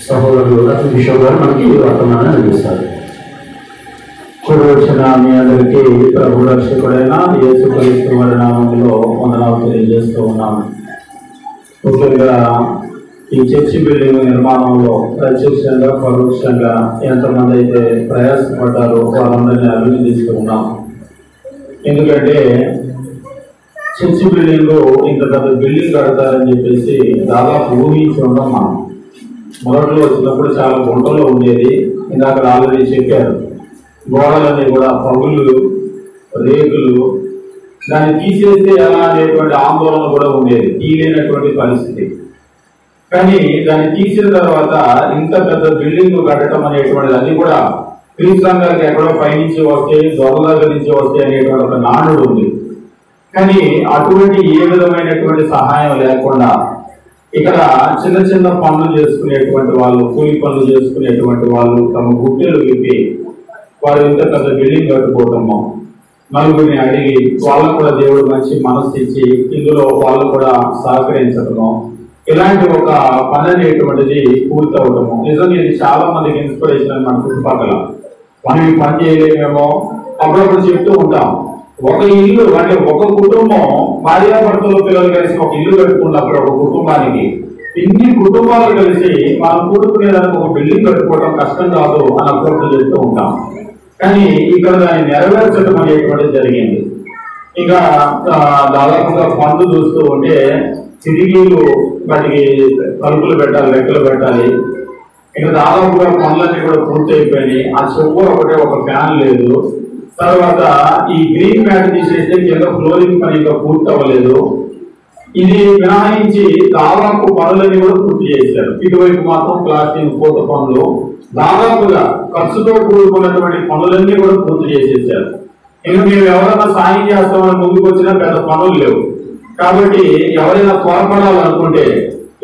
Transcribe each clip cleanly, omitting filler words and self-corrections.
సహోదరులు అతని కిషోర్ గారు మనకి వర్తమానాన్ని అందిస్తారు. కూడి వచ్చిన మీ అందరికీ ప్రభు రక్షకుడైన యేసుక్రీస్తు వారి నామములో వందనాలు తెలియజేస్తూ ఉన్నాము. ముఖ్యంగా ఈ చర్చి బిల్డింగ్ నిర్మాణంలో ప్రత్యక్షంగా పరోక్షంగా ఎంతమంది అయితే ప్రయాసపడ్డారో వాళ్ళందరినీ అభినందిస్తూ ఉన్నాం. ఎందుకంటే చర్చి బిల్డింగ్ ఇంత పెద్ద బిల్డింగ్ కడతారని చెప్పేసి దాదాపు ఊహించి ఉన్నాం. మనం మొదట్లో వచ్చినప్పుడు చాలా గుంటలో ఉండేది. ఇందాక ఆల్రెడీ చెప్పారు, గోడలన్నీ కూడా పగుళ్ళు, రేకులు, దాన్ని తీసేస్తే ఎలా అనేటువంటి ఆందోళన కూడా ఉండేది, తీయలేనటువంటి పరిస్థితి. కానీ దాన్ని తీసిన తర్వాత ఇంత పెద్ద బిల్డింగ్ కట్టడం అనేటువంటిది అది కూడా క్రీస్తుగారికి ఎక్కడో పైనుంచి వస్తే దొంగ దగ్గర నుంచి వస్తే అనేటువంటి ఒక నానుడు ఉంది. కానీ అటువంటి ఏ విధమైనటువంటి సహాయం లేకుండా ఇక్కడ చిన్న చిన్న పనులు చేసుకునేటువంటి వాళ్ళు, కూలి పనులు చేసుకునేటువంటి వాళ్ళు తమ గుట్టెలు విప్పి వారు ఇంత పెద్ద బిల్డింగ్ కట్టుకోవటము, నలుగురిని అడిగి వాళ్ళకు కూడా దేవుడు మంచి మనసు ఇచ్చి ఇందులో వాళ్ళు కూడా సహకరించడము, ఇలాంటి ఒక పని అనేటువంటిది పూర్తి అవటము నిజంగా ఇది చాలా మందికి ఇన్స్పిరేషన్. మన చుట్టుపక్కల మనం ఈ పని చేయలేమేమో అప్పుడప్పుడు చెప్తూ ఉంటాం. ఒక ఇల్లు అంటే ఒక కుటుంబం భార్యాభర్తలు పిల్లలు కలిసి ఒక ఇల్లు కట్టుకున్నప్పుడు ఒక కుటుంబానికి ఇన్ని కుటుంబాలు కలిసి మనం కూడుకునేదానికి ఒక బిల్డింగ్ కట్టుకోవడం కష్టం కాదు అని అప్పుడప్పుడు చెప్తూ ఉంటాం. కానీ ఇక్కడ దాన్ని నెరవేర్చడం అనేటువంటిది జరిగింది. ఇంకా దాదాపుగా పనులు చూస్తూ ఉంటే కిటికీలు వాటికి తలుపులు పెట్టాలి, లెక్కలు పెట్టాలి. ఇంకా దాదాపుగా పనులన్నీ కూడా పూర్తి అయిపోయినాయి. ఆ చెవు ఒకటే ఒక ఫ్యాన్ లేదు. తర్వాత ఈ గ్రీన్ మ్యాట్ తీసేస్తే కింద ఫ్లోరింగ్ పని ఇంకా పూర్తి అవ్వలేదు. ఇది మినహాయించి దాదాపు పనులన్నీ కూడా పూర్తి చేశారు. ఇటువైపు మాత్రం ప్లాస్టిక్ పూత పనులు దాదాపుగా ఖర్చుతో కూడుకున్నటువంటి పనులన్నీ కూడా పూర్తి చేసేసారు. ఇంకా మేము ఎవరైనా సాయం చేస్తామని ముందుకు వచ్చినా పెద్ద పనులు లేవు. కాబట్టి ఎవరైనా త్వరపడాలనుకుంటే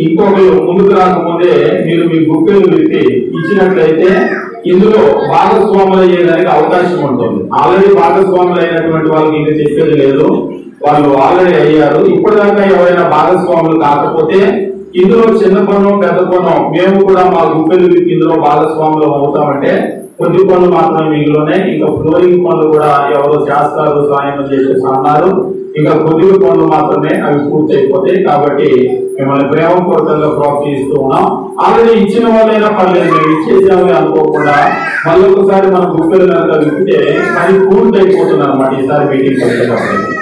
ఇంకొకరు ముందుకు రాకముందే మీరు మీ గుప్పెలు పెట్టి ఇచ్చినట్లయితే ఇందులో భాగస్వాములు అయ్యేదానికి అవకాశం ఉంటుంది. ఆల్రెడీ భాగస్వాములు అయినటువంటి వాళ్ళకి ఇంకా చెప్పేది లేదు, వాళ్ళు ఆల్రెడీ అయ్యారు. ఇప్పటిదాకా ఎవరైనా భాగస్వాములు కాకపోతే ఇందులో చిన్న పను పెద్ద పను మేము కూడా మా గుప్పెలు పెట్టి ఇందులో భాగస్వాములు అవుతామంటే కొద్ది పనులు మాత్రమే మిగిలినే. ఇంకా ఫ్లోరింగ్ పనులు కూడా ఎవరో చేస్తారు, సాయం చేసేసి అన్నారు. ఇంకా కొద్ది పనులు మాత్రమే అవి పూర్తి అయిపోతాయి. కాబట్టి మిమ్మల్ని ప్రేమపూర్వకంగా ప్రోత్సహిస్తూ ఉన్నాం. ఆల్రెడీ ఇచ్చిన వాళ్ళైనా పర్లేదు, మేము ఇచ్చేసామని అనుకోకుండా మళ్ళీ ఒకసారి మనం గుప్పెలు కనుక విప్పితే అది పూర్తి అయిపోతుంది అనమాట. ఈసారి మీటింగ్ వచ్చేటప్పుడు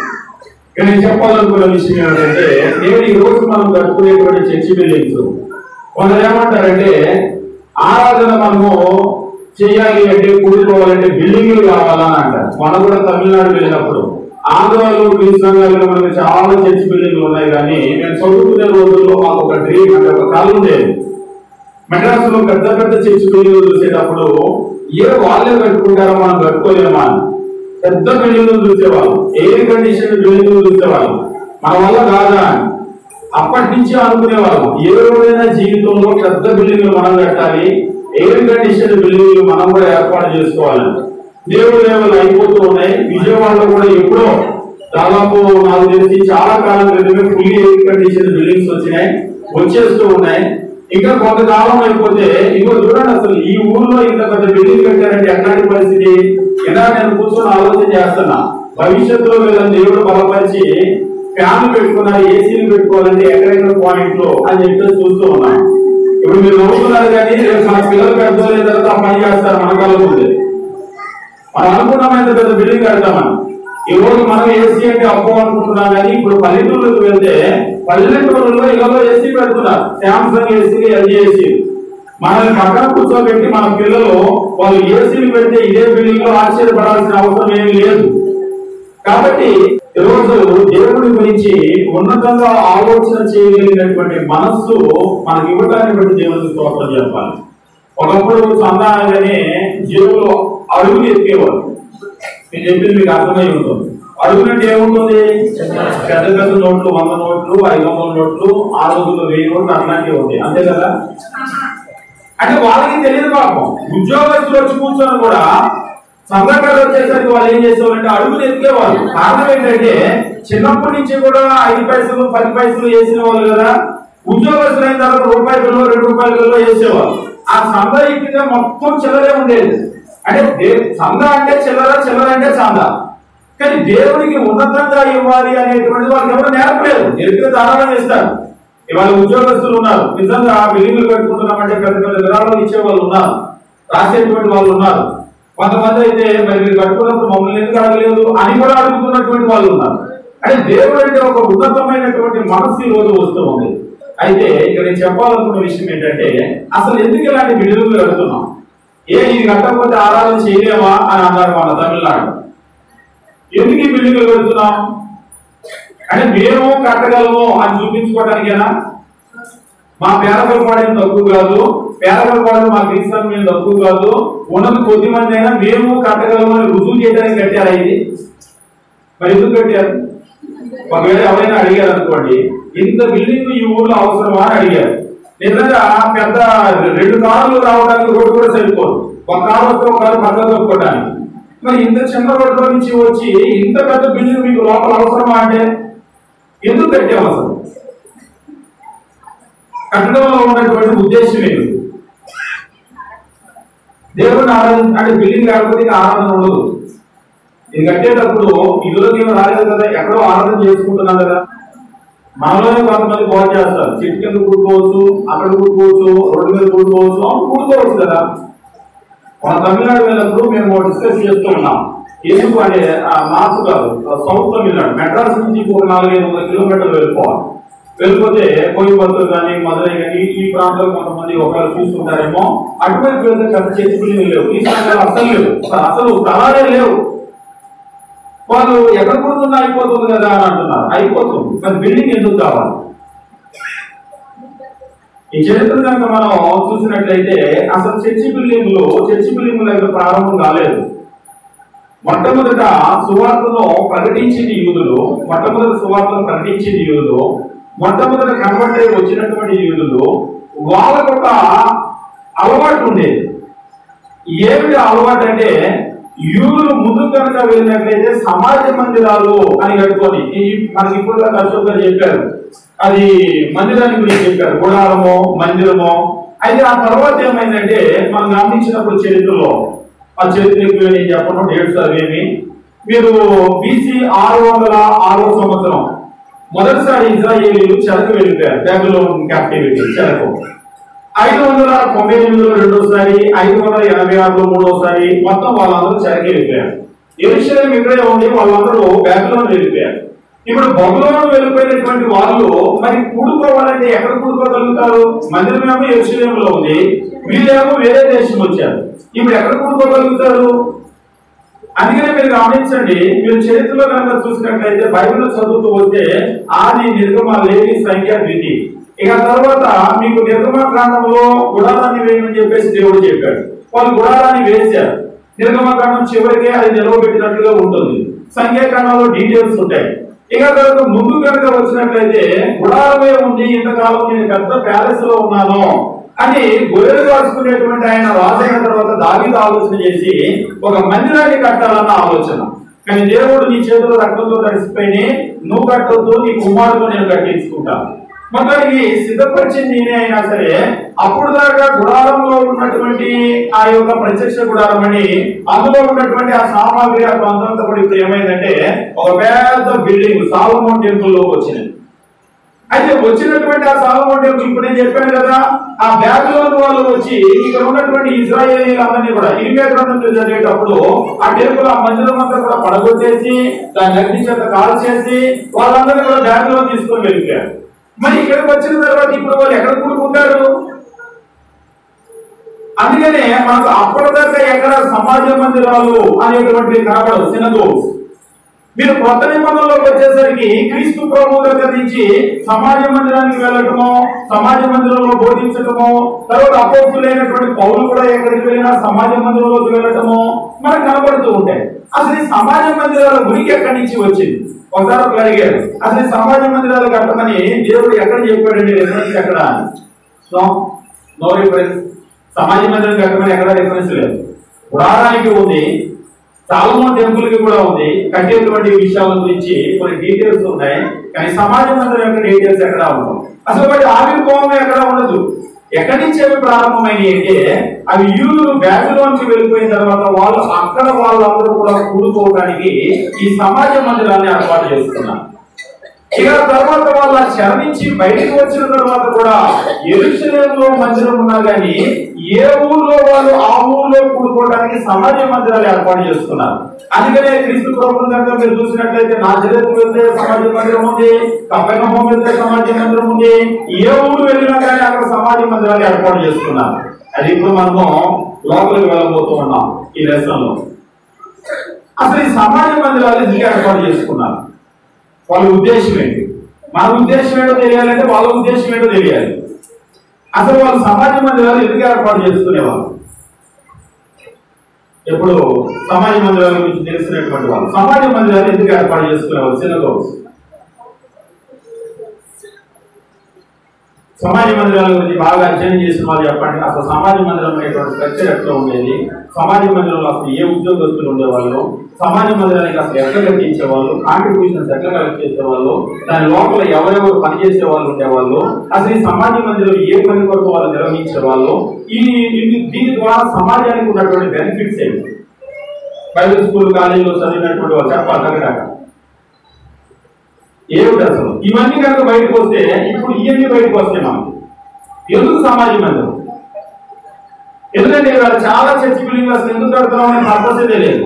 ఇక్కడ నేను చెప్పాలనుకున్న విషయం ఏమిటంటే, నేను ఈ రోజు మనం కట్టుకునేటువంటి చర్చి బిల్డింగ్స్ వాళ్ళు ఏమంటారంటే ఆరాధన మనము చేయాలి అంటే కూడుకోవాలంటే బిల్డింగ్లు కావాలని అంటారు. మనం కూడా తమిళనాడు వెళ్ళినప్పుడు ఆంధ్రాలో క్రీస్తుగారిలో మనకి చాలా చర్చి బిల్డింగ్లు ఉన్నాయి. కానీ నేను చదువుకునే రోజుల్లో మాకు ఒక డ్రీమ్ అంటే ఒక కళ ఉండేది. మెడ్రాస్ లో పెద్ద పెద్ద చర్చి బిల్డింగ్లు చూసేటప్పుడు వాళ్ళే కట్టుకుంటారో మనం కట్టుకోలేమా అని పెద్ద బిల్డింగ్లు చూసేవాళ్ళు, ఎయిర్ కండిషన్ బిల్డింగ్లు చూసేవాళ్ళు. మన వల్ల కాదా అని అప్పటి నుంచి అనుకునేవాళ్ళం. ఏ రోజైనా జీవితంలో పెద్ద బిల్డింగ్లు మనం కట్టాలి, ఎయిర్ కండిషన్ బిల్డింగ్లు మనం కూడా ఏర్పాటు చేసుకోవాలి. దేవుడు దేవుళ్ళు అయిపోతూ ఉన్నాయి. విజయవాడలో కూడా ఎప్పుడో దాదాపు నాకు తెలిసి చాలా కాలం క్రితమే ఫుల్లీ ఎయిర్ కండిషన్ బిల్డింగ్స్ వచ్చేస్తూ ఉన్నాయి. ఇంకా కొంతకాలం అయిపోతే ఇంకో చూడండి, అసలు ఈ ఊర్లో ఇంత పెద్ద బిల్డింగ్ కట్టారంటే ఎట్లాంటి పరిస్థితి. ఇలా నేను కూర్చొని ఆలోచన చేస్తున్నా, భవిష్యత్తులో వీళ్ళని దేవుడు బలపరిచి ఫ్యాన్లు పెట్టుకున్నారు, ఏసీలు పెట్టుకోవాలంటే ఎక్కడెక్కడ పాయింట్లు అని చెప్పేసి చూస్తూ ఉన్నాను. ఇప్పుడు మీరు నవ్వుతున్నారు కానీ రేపు మన పిల్లలు పెద్దోళ్ళ తర్వాత పని చేస్తారు. మన కళ్ళ ముందే మనం అనుకున్నామంటే పెద్ద బిల్డింగ్ కడతామని. ఈ రోజు మనం ఏసీ అంటే అప్పు అనుకుంటున్నాం. కానీ ఇప్పుడు పల్లెటూళ్ళకి వెళ్తే పల్లెటూళ్ళలో ఇళ్లలో ఏసీ పెడుతున్నారు, శాంసంగ్ ఏసీలు, ఎల్జీ ఏసీలు. మనల్ని పక్కన కూర్చోబెట్టి మన పిల్లలు వాళ్ళు ఏసీలు పెడితే ఇదే బిల్డింగ్ లో ఆశ్చర్యపడాల్సిన అవసరం ఏమీ లేదు. కాబట్టి ఈరోజు దేవుడి గురించి ఉన్నతంగా ఆలోచన చేయగలిగినటువంటి మనస్సు మనకి ఇవ్వటాన్ని బట్టి దేవుడికి స్తోత్రం చెప్పాలి. ఒకప్పుడు సందాగానే జేబులో అడుగులు ఎక్కేవారు. నేను చెప్పింది మీకు అర్థమై ఉంటుంది. అడుగునంటే ఏముంటుంది, పెద్ద పెద్ద నోట్లు, 100 నోట్లు, 500 నోట్లు, ఆ రోజుల్లో 1000 నోట్లు అట్లాంటివి ఉంటాయి, అంతే కదా. అంటే వాళ్ళకి తెలియదు పాపం. ఉద్యోగస్తులు వచ్చి కూర్చొని కూడా సంఘటనలు వచ్చేసరికి వాళ్ళు ఏం చేసేవాళ్ళంటే అడుగులు ఎక్కేవాళ్ళు. కారణం ఏంటంటే చిన్నప్పటి నుంచి కూడా 5 పైసలు 10 పైసలు వేసిన వాళ్ళు కదా. ఉద్యోగస్తులైన తర్వాత రూపాయి బిల్లు 2 రూపాయల బిల్లు వేసేవారు. ఆ సందా ఎక్కితే మొత్తం చిల్లరే ఉండేది. అంటే సందా అంటే చిల్లర, చిల్లర అంటే సందా. కానీ దేవుడికి ఉన్నతంగా ఇవ్వాలి అనేటువంటి వాళ్ళకి ఎవరు నేర్పలేదు. నేర్పితే ధారాళం ఇస్తారు. ఇవాళ ఉద్యోగస్తులు ఉన్నారు, నిజంగా బిల్డింగ్లు పెట్టుకుంటున్నామంటే పెద్ద పెద్ద విరాళాలు ఇచ్చే వాళ్ళు ఉన్నారు, రాసేటువంటి వాళ్ళు ఉన్నారు. కొంతమంది అయితే మరి మీరు కట్టుకున్నప్పుడు మమ్మల్ని ఎందుకు అడగలేదు అని కూడా అడుగుతున్నటువంటి వాళ్ళు ఉన్నారు. అంటే దేవుడు అంటే ఒక ఉన్నతమైనటువంటి మనస్సు ఈ రోజు వస్తూ ఉంది. అయితే ఇక్కడ నేను చెప్పాలనుకున్న విషయం ఏంటంటే, అసలు ఎందుకు ఇలాంటి బిల్డింగ్లు కడుతున్నాం? ఇది కట్టకపోతే ఆరాధన చేయలేమా అని అన్నారు మన తమిళనాడు. ఎందుకు ఈ బిల్డింగ్లు కడుతున్నాం అంటే మేము కట్టగలము అని చూపించుకోవడానికేనా? మా పేదకలపాడేం తక్కువ కాదు, పేదకలపాడు మా క్రీస్తు మీద తక్కువ కాదు. ఉన్నది కొద్ది మంది అయినా మేము కట్టగలము అని రుజువు చేయడానికి కట్టారా ఇది? మరి ఎందుకు కట్టారు? ఒకవేళ ఎవరైనా అడిగారు అనుకోండి, ఇంత బిల్డింగ్ ఈ ఊర్లో అవసరమా అని అడిగారు. నిజంగా పెద్ద 2 కార్లు రావడానికి రోడ్డు కూడా సరిపోదు. ఒక కారు వస్తే ఒక కారు పక్కన తొక్కుకోవడానికి. మరి ఇంత చిన్న రోడ్లో నుంచి వచ్చి ఇంత పెద్ద బిల్డింగ్ మీకు లోపల అవసరమా అంటే ఎందుకు కట్టాము? అసలు కట్టడంలో ఉన్నటువంటి ఉద్దేశం ఏంటి? దేవుడిని ఆరాధన అంటే బిల్డింగ్ లేకపోతే ఆరాధన ఉండదు. ఇది కట్టేటప్పుడు ఇదిలోకి ఏమో రాలేదు కదా, ఎక్కడో ఆరాధన చేసుకుంటున్నాం కదా. మనలోనే కొంతమంది బాగు చేస్తారు, చెట్టు కింద కూడుకోవచ్చు, అక్కడ కూడుకోవచ్చు, రోడ్డు మీద కూడుకోవచ్చు, కూడుకోవచ్చు కదా. మన తమిళనాడు వెళ్ళినప్పుడు మేము డిస్కస్ చేస్తూ ఉన్నాం. ఎందుకు అంటే నార్త్ కాదు, సౌత్ తమిళనాడు, మెడ్రాస్ నుంచి ఒక 400-500 కిలోమీటర్లు వెళ్ళిపోతే కోయంబత్తూరు కానీ మధురై కానీ ఈ ప్రాంతంలో కొంతమంది ఒకవేళ చూసుకుంటారేమో, అటువైపు వెళ్తే పెద్ద చెట్టు బిల్డింగ్ లేవు, ఈ ప్రాంతాలు అసలు లేవు, అసలు స్థలాలే లేవు. వాళ్ళు ఎక్కడ కూడుతున్నా అయిపోతుంది కదా అని అంటున్నారు. అయిపోతుంది, మరి బిల్డింగ్ ఎందుకు కావాలి? ఈ చరిత్ర కనుక మనం చూసినట్లయితే అసలు చర్చి బిల్డింగ్లు దగ్గర ప్రారంభం కాలేదు. మొట్టమొదట సువార్తను ప్రకటించింది యూదులు, మొట్టమొదట కన్వర్ట్ అయి వచ్చినటువంటి యూదులు. వాళ్ళకు ఒక అలవాటు ఉండేది. ఏమిటి అలవాటు అంటే, యూదులు ముందు కనుక వెళ్ళినట్లయితే సమాజ మందిరాలు అని కట్టుకొని, మనకి ఇప్పుడు అశోక్ గారు చెప్పారు, అది మందిరాన్ని గురించి చెప్పారు, గుడారమో మందిరమో. అయితే ఆ తర్వాత ఏమైందంటే మనం గమనించినప్పుడు చరిత్రలో, ఆ చరిత్ర నేను చెప్పడం డేట్స్ అవేమి, మీరు BC 606వ సంవత్సరం మొదటిసారి ఇజ్రాయేలీలు చెరకు వెళ్ళిపోయారు, బబులోన్ క్యాప్టివిటీ చెరకు. 598లో రెండోసారి, 586లో మూడోసారి, మొత్తం వాళ్ళందరూ చెరకు వెళ్ళిపోయారు. యెరూషలేము ఇక్కడే ఉంది, వాళ్ళందరూ బబులోన్ వెళ్ళిపోయారు. ఇప్పుడు బబులోను వెళ్ళిపోయినటువంటి వాళ్ళు మరి కూడుకోవాలంటే ఎక్కడ కూడుకోగలుగుతారు? మందిరమేమో యెరూషలేములో ఉంది, వీళ్ళేమో వేరే దేశం వచ్చారు. ఇప్పుడు ఎక్కడ కూడుకోగలుగుతారు? అందుకనే మీరు గమనించండి, మీరు చరిత్రలో కనుక చూసినట్లయితే బైబిల్ చదువుతూ వస్తే ఆది, నిర్గమ, లేవి, సంఖ్య, ద్వితి, ఇక తర్వాత మీకు నిర్గమకాండంలో గుడారాన్ని వేయమని చెప్పేసి దేవుడు చెప్పాడు. వాళ్ళు గుడారాన్ని వేశారు. నిర్గమకాండం చివరికే అది నిలవబెట్టినట్లుగా ఉంటుంది. సంఖ్యాకాండంలో డీటెయిల్స్ ఉంటాయి. ఇక తర్వాత ముందు కనుక వచ్చినట్లయితే గుడారమే ఉంది, ఇంతకాలం నేను పెద్ద ప్యాలెస్ లో ఉన్నాను అని గొర్రెలు కాచుకునేటువంటి ఆయన రాజైన తర్వాత దావీదు ఆలోచన చేసి ఒక మందిరాన్ని కట్టాలన్న ఆలోచన. కానీ దేవుడు నీ చేతులు రక్తంతో తడిసిపోయి నువ్వు కట్టొద్దు, నీ కుమారుడు నేను కట్టించుకుంటాను. మొత్తానికి సిద్ధపరిచింది నేనే అయినా సరే, అప్పుడు దాకా గుడారంలో ఉన్నటువంటి ఆ యొక్క ప్రత్యక్ష గుడారం అని అందులో ఉన్నటువంటి ఆ సామాగ్రి ఆ ప్రాంతంతో కూడా ఇప్పుడు ఏమైందంటే ఒక పెద్ద బిల్డింగ్ సాలమోన్ టెంపుల్ లోకి వచ్చింది. అయితే వచ్చినటువంటి ఆ సాలమోన్ టెంపుల్ ఇప్పుడు నేను చెప్పాను కదా, ఆ బబులోను వాళ్ళు వచ్చి ఇక్కడ ఉన్నటువంటి ఇశ్రాయేలీలందరినీ కూడా ఇర్మియా గ్రంథం చదివేటప్పుడు ఆ టెంపుల్ ఆ మందిరం అంతా కూడా పడగొట్టేసి దాన్ని అగ్ని చేత కాల్ చేసి వాళ్ళందరినీ కూడా బబులోను తీసుకొని వెళ్ళిపోయారు. మరి ఇక్కడికి వచ్చిన తర్వాత ఇప్పుడు వాళ్ళు ఎక్కడ కూడుకుంటారు? అందుకనే మనకు అప్పటిదాకా ఎక్కడ సమాజ మందిరాలు అనేటువంటి కనబడవు, సినగోగ్స్. మీరు కొత్త నిబంధనలోకి వచ్చేసరికి క్రీస్తు ప్రభువు దగ్గర నుంచి సమాజ మందిరానికి వెళ్ళటము, సమాజ మందిరంలో బోధించటము, తర్వాత అపోస్తులైనటువంటి పౌలు కూడా ఎక్కడికి వెళ్ళినా సమాజ మందిరంలోకి వెళ్ళటము మనకు కనబడుతూ ఉంటాయి. అసలు ఈ సమాజ మందిరాల ఉనికి ఎక్కడి నుంచి వచ్చింది? ఒకసారి ఒకరు అడిగారు, అసలు ఈ సమాజ మందిరాలు కట్టమని దేవుడు ఎక్కడ చెప్పాడండి? రిఫరెన్స్ ఎక్కడ? No reference. సమాజ మందిరం కట్టమని ఎక్కడ రిఫరెన్స్ లేదు. గుడారానికి ఉంది, సాలమోన్ టెంపుల్ కి కూడా ఉంది. కట్టేటువంటి విషయాల గురించి కొన్ని డీటెయిల్స్ ఉన్నాయి, కానీ సమాజ మందిరం యొక్క డీటెయిల్స్ ఎక్కడ ఉండవు. అసలు వాటి ఆవిర్భావం ఎక్కడ ఉండదు. ఎక్కడి నుంచి అవి ప్రారంభమైనవి అంటే అవి యూదులు బబులోనుకి వెళ్ళిపోయిన తర్వాత వాళ్ళు అక్కడ వాళ్ళందరూ కూడా కూడుకోవడానికి ఈ సమాజ మందిరాన్ని ఏర్పాటు చేస్తున్నారు. ఇక తర్వాత వాళ్ళ శరణించి బయటకు వచ్చిన తర్వాత కూడా యెరూషలేములో మందిరం ఉన్నా కానీ ఏ ఊర్లో వాళ్ళు ఆ ఊర్లో కూడుకోవడానికి సమాజ మందిరాలు ఏర్పాటు చేస్తున్నారు. అందుకనే క్రీస్తు ప్రభువు దగ్గర మీరు చూసినట్లయితే నాజరేతు వెళ్తే సమాజ మందిరం ఉంది, కపెర్నహూము వెళ్తే సమాజ మందిరం ఉంది. ఏ ఊరు వెళ్ళినా కానీ అక్కడ సమాజ మందిరాలు ఏర్పాటు చేస్తున్నారు. అది ఇప్పుడు మనము లోపలికి వెళ్ళబోతూ ఉన్నాం ఈ లెసన్ లో. అసలు ఈ సమాజ మందిరాలు ఎందుకు ఏర్పాటు చేసుకున్నారు? వాళ్ళ ఉద్దేశం ఏంటి? మన ఉద్దేశం ఏంటో తెలియాలంటే వాళ్ళ ఉద్దేశం ఏంటో తెలియాలి. అసలు వాళ్ళు సమాజ మందిరాలు ఎందుకు ఏర్పాటు చేసుకునేవాళ్ళు? ఎప్పుడు సమాజ మందిరాల గురించి తెలిసినటువంటి వాళ్ళు సమాజ మందిరాలు ఎందుకు ఏర్పాటు చేసుకునేవాళ్ళు? సినగోగ్స్. సమాజ మందిరాల గురించి బాగా అధ్యయనం చేసిన వాళ్ళు చెప్పండి. అసలు సమాజ మందిరం అనేటువంటి స్ట్రక్చర్ ఎట్లా ఉండేది? సమాజ మందిరంలో అసలు ఏ ఉద్యోగస్తులు ఉండేవాళ్ళు? సమాజ మందిరానికి అసలు ఎట్లా కట్టించేవాళ్ళు? కాంట్రిబ్యూషన్స్ ఎట్లా కలెక్ట్ చేసేవాళ్ళు? దాని లోపల ఎవరెవరు పనిచేసే వాళ్ళు ఉండేవాళ్ళు? అసలు ఈ సమాజ మందిరం ఏ పని కొరకు వాళ్ళు నిర్వహించేవాళ్ళు? దీని ద్వారా సమాజానికి ఉన్నటువంటి బెనిఫిట్స్ ఏంటి? ప్రైవేట్ స్కూల్ కాలేజీలో చదివినటువంటి వాళ్ళు చెప్పాలి. ఏమిటి అసలు ఇవన్నీ కనుక బయటకు వస్తే ఇప్పుడు ఇవన్నీ బయటకు వస్తాయి మనకు. ఎందుకు సమాజ మందిరం? ఎందుకంటే ఇవాళ చాలా చర్చ్ బిల్డింగ్ అసలు ఎందుకు కడుతున్నాం అనే పర్పసే తెలియదు.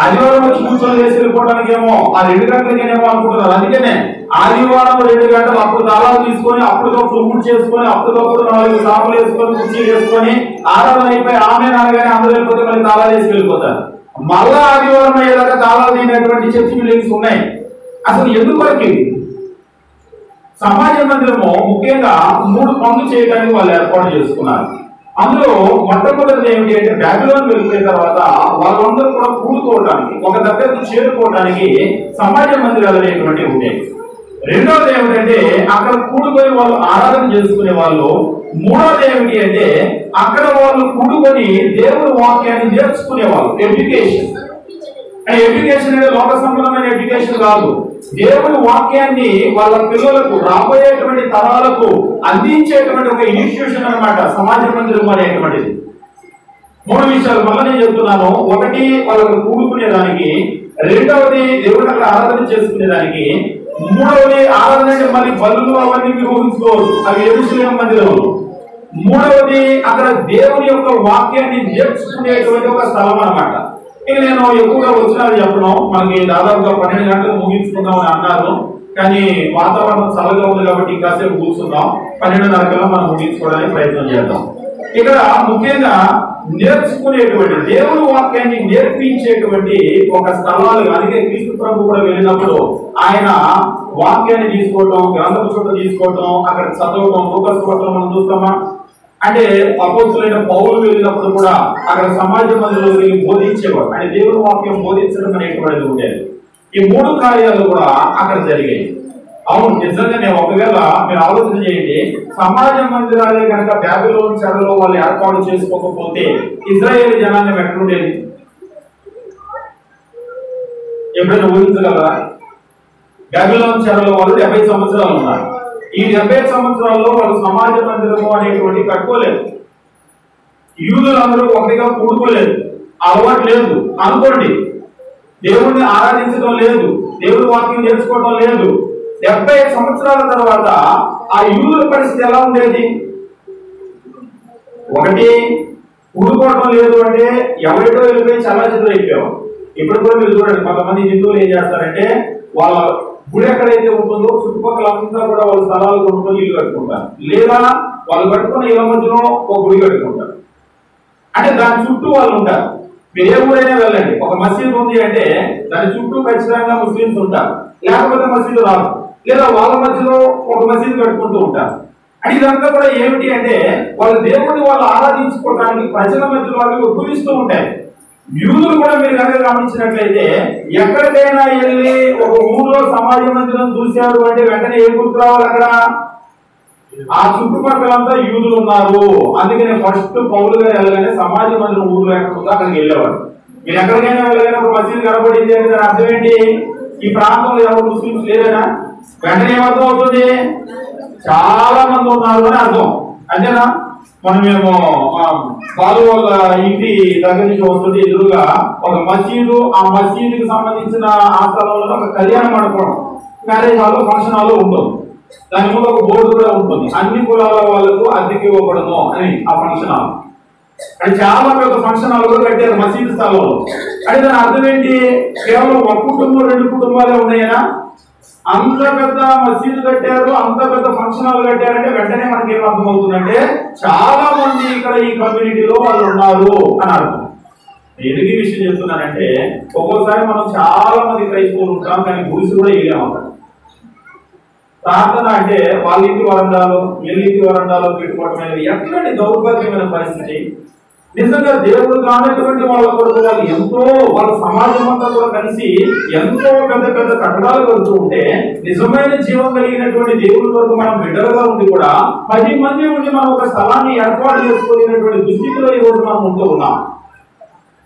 ఆదివారం వచ్చి కూర్చొని వేసి వెళ్ళిపోవడానికి ఏమో ఆ 2 గంటలకేనేమో అనుకుంటున్నారు. అందుకనే ఆదివారం 2 గంటలు అప్పుడు తాళాలు తీసుకొని అప్పటికప్పుడు పూర్తి చేసుకొని అప్పటికప్పుడు 4 సాపులు వేసుకొని కుర్చీలు వేసుకొని ఆరాధన అయిపోయి ఆమె నాన్నగానే అందరూ వెళ్ళిపోతే మళ్ళీ తాళాలు వేసి వెళ్ళిపోతారు. మళ్ళా ఆదివారం అయ్యేదాకా తాళాలు తీయనటువంటి చర్చ్ బిల్డింగ్స్ ఉన్నాయి. అసలు ఎందుకు వరకు సమాజ మందిరము ముఖ్యంగా 3 పనులు చేయడానికి వాళ్ళు ఏర్పాటు చేసుకున్నారు. అందులో మొట్టమొదటిది ఏమిటి అంటే బబులోను వెళ్ళిపోయిన తర్వాత వాళ్ళందరూ కూడా కూడుకోవడానికి ఒక దగ్గరకు చేరుకోవడానికి సమాజ మందిరాలు అనేటువంటివి ఉండేవి. రెండవది ఏమిటంటే అక్కడ కూడుకొని వాళ్ళు ఆరాధన చేసుకునే వాళ్ళు. మూడవది ఏమిటి అంటే అక్కడ వాళ్ళు కూడుకొని దేవుని వాక్యాన్ని నేర్చుకునేవాళ్ళు. ఎడ్యుకేషన్ అంటే లోక సంబంధమైన ఎడ్యుకేషన్ కాదు. దేవుని వాక్యాన్ని వాళ్ళ పిల్లలకు రాబోయేటువంటి తరాలకు అందించేటువంటి ఒక ఇన్స్టిట్యూషన్ అన్నమాట సమాజ మందిరం అనేటువంటిది. 3 విషయాలు మళ్ళీ నేను చెప్తున్నాను. ఒకటి వాళ్ళకు కూడుకునేదానికి, రెండవది దేవుడు అక్కడ ఆరాధన చేసుకునేదానికి, మూడవది ఆరాధన అంటే మళ్ళీ బలులు అవన్నీ మీరు ఊహించుకోవచ్చు, అవి యెరూషలేము మందిరంలో. మూడవది అక్కడ దేవుని యొక్క వాక్యాన్ని నేర్చుకునేటువంటి ఒక స్థలం అన్నమాట. ఇక నేను ఎక్కువగా వచ్చినది చెప్పడం, మనకి దాదాపుగా 12 గంటలు ముగించుకుందాం అని అన్నారు. కానీ వాతావరణం చల్లగా ఉంది కాబట్టి ఇంకాసేపు కూర్చుందాం. 12:30 మనం ముగించుకోవడానికి ప్రయత్నం చేద్దాం. ఇక్కడ ముఖ్యంగా నేర్చుకునేటువంటి దేవుని వాక్యాన్ని నేర్పించేటువంటి ఒక స్థలాలు. అందుకే క్రీస్తు ప్రభు కూడా వెళ్ళినప్పుడు ఆయన వాక్యాన్ని తీసుకోవటం, గ్రంథపు చుట్ట తీసుకోవటం, అక్కడ చదవటం. లూకాసు వార్తలో మనం చూస్తామా అంటే అపోస్తలుడైన పౌలు వెళ్ళినప్పుడు కూడా అక్కడ సమాజ మందిరంలో వెళ్ళి బోధించేవాడు. అంటే దేవుని వాక్యం బోధించడం అనేటువంటిది ఉండేది. ఈ 3 కార్యాలు కూడా అక్కడ జరిగాయి. అవును, నిజంగానే ఒకవేళ మీరు ఆలోచన చేయండి, సమాజ మందిరాలే కనుక బబులోను చెరలో వాళ్ళు ఏర్పాటు చేసుకోకపోతే ఇజ్రాయేల్ జనాంగం ఎక్కడుండేది? ఎప్పుడైనా ఊహించగలరా? బబులోను చెరలో వాళ్ళు 70 సంవత్సరాలు ఉన్నారు. ఈ 70 సంవత్సరాల్లో వాళ్ళు సమాజ మందిరము అనేటువంటి కట్టుకోలేదు. యూదులందరూ ఒకటిగా కూడుకోలేదు, అలవాటు లేదు అనుకోండి. దేవుణ్ణి ఆరాధించడం లేదు, దేవుడి వాక్యం నేర్చుకోవడం లేదు. 70 సంవత్సరాల తర్వాత ఆ యూదుల పరిస్థితి ఎలా ఉండేది? ఒకటి, కూడుకోవడం లేదు అంటే ఎవరితో వెళ్ళిపోయి చల్లాచెదురు అయిపోయావు. ఇప్పుడు కూడా మీరు చూడండి, కొంతమంది హిందువులు ఏం చేస్తారంటే వాళ్ళ గుడి ఎక్కడైతే ఉంటుందో చుట్టుపక్కల అంతా కూడా వాళ్ళు స్థలాలు కొనుక్కొని ఇల్లు కట్టుకుంటారు, లేదా వాళ్ళు కట్టుకున్న ఇళ్ళ మధ్యలో ఒక గుడి కట్టుకుంటారు. అంటే దాని చుట్టూ వాళ్ళు ఉంటారు. మీరు ఏ ఊరైనా వెళ్ళండి, ఒక మసీదు ఉంది అంటే దాని చుట్టూ ఖచ్చితంగా ముస్లిమ్స్ ఉంటారు, లేకపోతే మసీదు రాదు, లేదా వాళ్ళ మధ్యలో ఒక మసీదు కట్టుకుంటూ ఉంటారు. అంటే ఇదంతా కూడా ఏమిటి అంటే వాళ్ళ దేవుడిని వాళ్ళు ఆరాధించుకోవడానికి ప్రజల మధ్యలో వాళ్ళు ఉపయోగిస్తూ ఉంటాయి. యూదులు కూడా మీరు కనుక గమనించినట్లయితే ఎక్కడికైనా వెళ్ళి ఒక ఊర్లో సమాజ మందిరం చూశారు అంటే వెంటనే ఏం గుర్తు రావాలి? అక్కడ ఆ చుట్టుపక్కలంతా యూదులు ఉన్నారు. అందుకనే ఫస్ట్ పౌలు గారు వెళ్ళగానే సమాజ మందిరం ఊర్లో ఎక్కడ ఉందో అక్కడికి వెళ్ళేవాడు. మీరు ఎక్కడికైనా వెళ్ళగానే ఒక మసీదు కనబడింది అంటే దాని అర్థం ఏంటి? ఈ ప్రాంతంలో ఎవరు ముస్లింస్ లేదనా? వెంటనే ఏమర్థం అవుతుంది? చాలా మంది ఉన్నారు అని అర్థం, అంతేనా? మనమేమో బాలు వాళ్ళ ఇంటి దగ్గర నుంచి వస్తుంది, ఎదురుగా ఒక మసీదు, ఆ మసీదుకి సంబంధించిన ఆ స్థలంలో ఒక కళ్యాణ మండపం, మ్యారేజ్ హాల్, ఫంక్షన్ హాల్ ఉంటుంది. దాని ముందు ఒక బోర్డు కూడా ఉంటుంది, అన్ని కులాల వాళ్ళకు అద్దెకి ఇవ్వబడను అని ఆ ఫంక్షన్ హాల్. అది చాలా పెద్ద ఫంక్షన్ హాల్ కూడా కట్టారు మసీదు స్థలంలో. అంటే దాని అర్థం ఏంటి? కేవలం ఒక కుటుంబం, 2 కుటుంబాలే ఉన్నాయనా? అంత పెద్ద మసీదు కట్టారు, అంత పెద్ద ఫంక్షన్ హాల్ కట్టారంటే వెంటనే మనకి ఏం అర్థం అవుతుందంటే చాలా మంది ఇక్కడ ఈ కమ్యూనిటీలో వాళ్ళు ఉన్నారు అని అర్థం. ఎందుకు ఈ విషయం చెప్తున్నానంటే ఒక్కోసారి మనం చాలా మంది క్రైస్తవులు ఉంటాం, కానీ గుడిసి కూడా వేయలేము. ప్రార్థన అంటే వాళ్ళ ఇంటి వరండాలో, వీళ్ళ ఇంటి వరండాలో పెట్టుకోవడం అనేది ఎట్లాంటి దౌర్భాగ్యమైన పరిస్థితి. నిజంగా దేవుడు కానటువంటి వాళ్ళ కొరకు వాళ్ళు ఎంతో, వాళ్ళ సమాజం అంతా కూడా కలిసి ఎంతో పెద్ద పెద్ద కట్టడాలు కడుతూ ఉంటే, నిజమైన జీవం కలిగినటువంటి దేవుడి కొరకు మనం బిడ్డలుగా ఉండి కూడా 10 మంది ఉండి మనం ఒక స్థలాన్ని ఏర్పాటు చేసుకోలేనటువంటి దుస్థితిలో ఈ రోజు మనం ఉంటూ ఉన్నాం.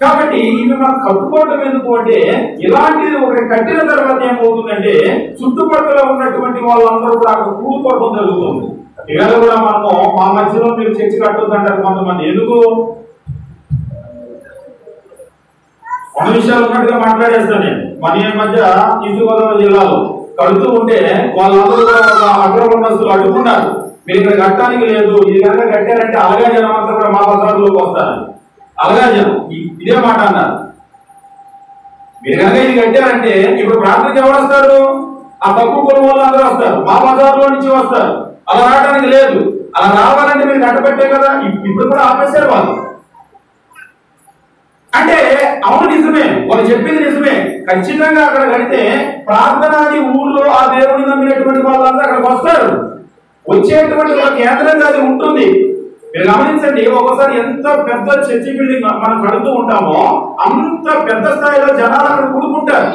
కాబట్టి ఇవి మనం కట్టుకోవడం ఎందుకు అంటే, ఇలాంటిది ఒకటి కట్టిన తర్వాత ఏమవుతుందంటే చుట్టుపక్కల ఉన్నటువంటి వాళ్ళందరూ కూడా అక్కడ కూడుకోవడం జరుగుతుంది. ఇవాళ కూడా మనము మా మధ్యలో మీరు చర్చి కట్టొద్దంటారు కొంతమంది. ఎందుకు? కొన్ని విషయాలు ఉన్నట్టుగా మాట్లాడేస్తాను నేను. మన మధ్య తూర్పుగోదావరి జిల్లాలో కడుతూ ఉంటే వాళ్ళందరూ కూడా ఒక అగ్రవర్ణస్తులు అడ్డుకున్నారు, మీరు ఇక్కడ కట్టడానికి లేదు, ఇది కనుక కట్టారంటే అలాగే జనం అంతా కూడా మా బజార్లోకి వస్తారు, అలాగే జనం ఇదే మాట అన్నారు. మీరు కనుక ఇది కట్టారంటే ఇప్పుడు ప్రాంతానికి ఎవరు వస్తారు? ఆ తక్కువ కులం వాళ్ళు అందరూ వస్తారు, మా బజార్లో నుంచి వస్తారు. అలా రావడానికి లేదు, అలా రావాలంటే మీరు కట్టబెట్టే కదా. ఇప్పుడు కూడా ఆపేశారు వాళ్ళు. అంటే అవును, నిజమే, వాళ్ళు చెప్పింది నిజమే. ఖచ్చితంగా అక్కడ కడితే ప్రార్థనాది ఊర్లో ఆ దేవుడిని నమ్మినటువంటి వాళ్ళందరూ అక్కడికి వస్తారు. వచ్చేటువంటి ఒక కేంద్రంగా అది ఉంటుంది. మీరు గమనించండి, ఒకసారి ఎంత పెద్ద చర్చి బిల్డింగ్ మనం కడుతూ ఉంటామో అంత పెద్ద స్థాయిలో జనాలు అక్కడ కూడుకుంటారు.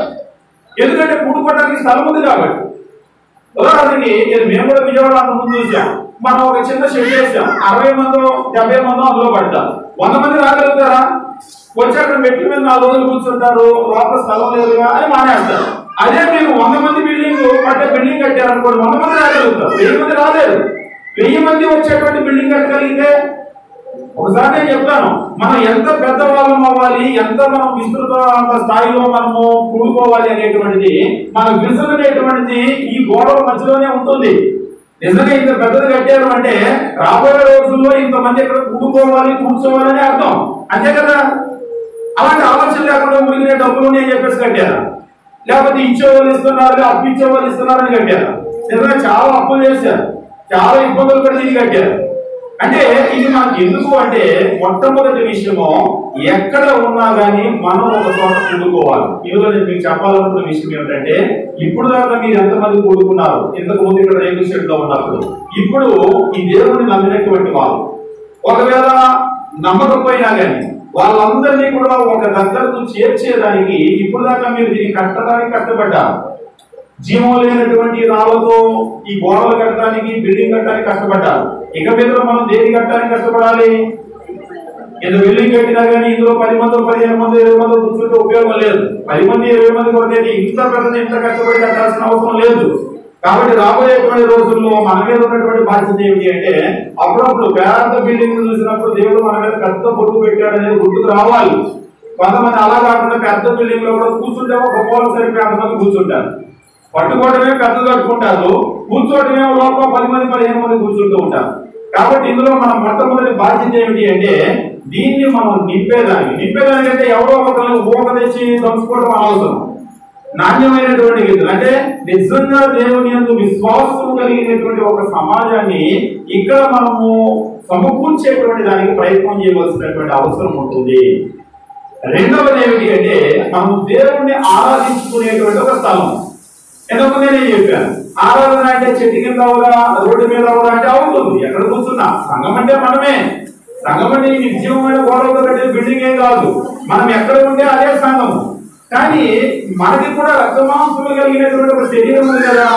ఎందుకంటే కూడుకోవడానికి స్థలం ఉంది కాబట్టి. ఉదాహరణకి మేము కూడా విజయవాడ అంత ముందు చూసాం, మనం ఒక చిన్న షెడ్ వేసాం, 60 మందో 70 మందో అందులో పడతారు. 100 మంది రాగలుగుతారా? వచ్చి అక్కడ మెట్ల మీద 4 రోజులు కూర్చుంటారు, లోపల స్థలం లేదుగా అని మానేస్తారు. అదే మీరు 100 మంది బిల్డింగ్ బిల్డింగ్ కట్టారనుకోండి, 100 మంది రాగలుగుతారు, 1000 మంది రాలేదు. 1000 మంది వచ్చేటువంటి బిల్డింగ్ కట్టగలిగితే, ఒకసారి నేను చెప్తాను, మనం ఎంత పెద్దవాళ్ళం అవ్వాలి, ఎంత మనం విస్తృత స్థాయిలో మనము కూడుకోవాలి అనేటువంటిది, మన విజన్ అనేటువంటిది ఈ గోడల మధ్యలోనే ఉంటుంది. నిజంగా ఇంత పెద్దది కట్టారు అంటే రాబోయే రోజుల్లో ఇంతమంది ఇక్కడ కూడుకోవాలి, కూర్చోవాలని అర్థం, అంతే కదా. అలాంటి ఆలోచన లేకుండా మురిగిన డబ్బులు నేను చెప్పేసి కట్టారు, లేకపోతే ఇచ్చేవాళ్ళు ఇస్తున్నారు, అప్పు ఇచ్చేవాళ్ళు ఇస్తున్నారని కట్టారు. నిజంగా చాలా అప్పులు చేశారు, చాలా ఇబ్బందులు పడి ఇది కట్టారు. అంటే ఇది మనకి ఎందుకు అంటే, మొట్టమొదటి విషయము ఎక్కడ ఉన్నా కానీ మనం ఒక చోట కూడుకోవాలి. ఇందులో నేను మీకు చెప్పాలనుకున్న విషయం ఏమిటంటే, ఇప్పుడు దాకా మీరు ఎంతమంది కూడుకున్నారు? ఇంతకు ముందు ఇక్కడ రేపు షెడ్ లో ఉన్నప్పుడు, ఇప్పుడు ఈ దేవుడిని నమ్మినటువంటి వాళ్ళు ఒకవేళ నమ్మకపోయినా కానీ వాళ్ళందరినీ కూడా ఒక దగ్గరకు చేర్చేదానికి ఇప్పుడు దాకా మీరు దీన్ని కట్టడానికి కష్టపడ్డారు. జీవం లేనటువంటి రాళ్లతో ఈ గోడలు కట్టడానికి, బిల్డింగ్ కట్టడానికి కష్టపడ్డారు. ఇక మీద మనం దేని కట్టడానికి కష్టపడాలి? ఇంత బిల్డింగ్ కట్టినా కానీ ఇందులో 10 మంది 15 మంది 20 మంది కూర్చుంటే ఉపయోగం లేదు. 10 మంది 20 మంది కొట్టేది ఇంత పెద్దది, ఇంత కష్టపడి కట్టాల్సిన అవసరం లేదు. కాబట్టి రాబోయేటువంటి రోజుల్లో మన మీద ఉన్నటువంటి బాధ్యత ఏమిటి అంటే, అప్పుడప్పుడు పెద్ద బిల్డింగ్ చూసినప్పుడు దేవుడు మన మీద పెద్ద బొట్టు పెట్టాడు అనేది గుర్తుకు రావాలి. కొంతమంది అలా కాకుండా పెద్ద బిల్డింగ్ లో కూడా కూర్చుంటే ఒక పోల సరిపోయి అంతమంది కూర్చుంటారు. పట్టుకోవడమే పెద్ద కట్టుకుంటారు, కూర్చోవడమే లోపల 10 మంది 15 మంది కూర్చుంటూ ఉంటారు. కాబట్టి ఇందులో మనం మొట్టమొదటి బాధ్యత ఏమిటి అంటే, దీన్ని మనం నింపేదానికంటే ఎవరో ఒకరిని ఊక తెచ్చి దంచుకోవడం అనవసరం. నాణ్యమైనటువంటి విధులు అంటే నిజంగా దేవుని యందు విశ్వాసం కలిగినటువంటి ఒక సమాజాన్ని ఇక్కడ మనము సమకూర్చేటువంటి దానికి ప్రయత్నం చేయవలసినటువంటి అవసరం ఉంటుంది. రెండవది ఏమిటి అంటే, మనం దేవుణ్ణి ఆరాధించుకునేటువంటి ఒక స్థలం. ఎందుకు నేనే చెప్పాను, ఆరాధన అంటే చెట్టు కింద అవుదా, రోడ్డు మీద అవుదా అంటే అవుతుంది. ఎక్కడ కూర్చున్నా సంఘం అంటే మనమే. సంఘం అంటే నిత్యమైన గోడలతో కట్టే బిల్డింగ్ ఏం కాదు, మనం ఎక్కడ ఉంటే అదే సంఘం. కానీ మనకి కూడా రక్తమాంసములు కలిగినటువంటి ఒక శరీరం ఉంది కదా.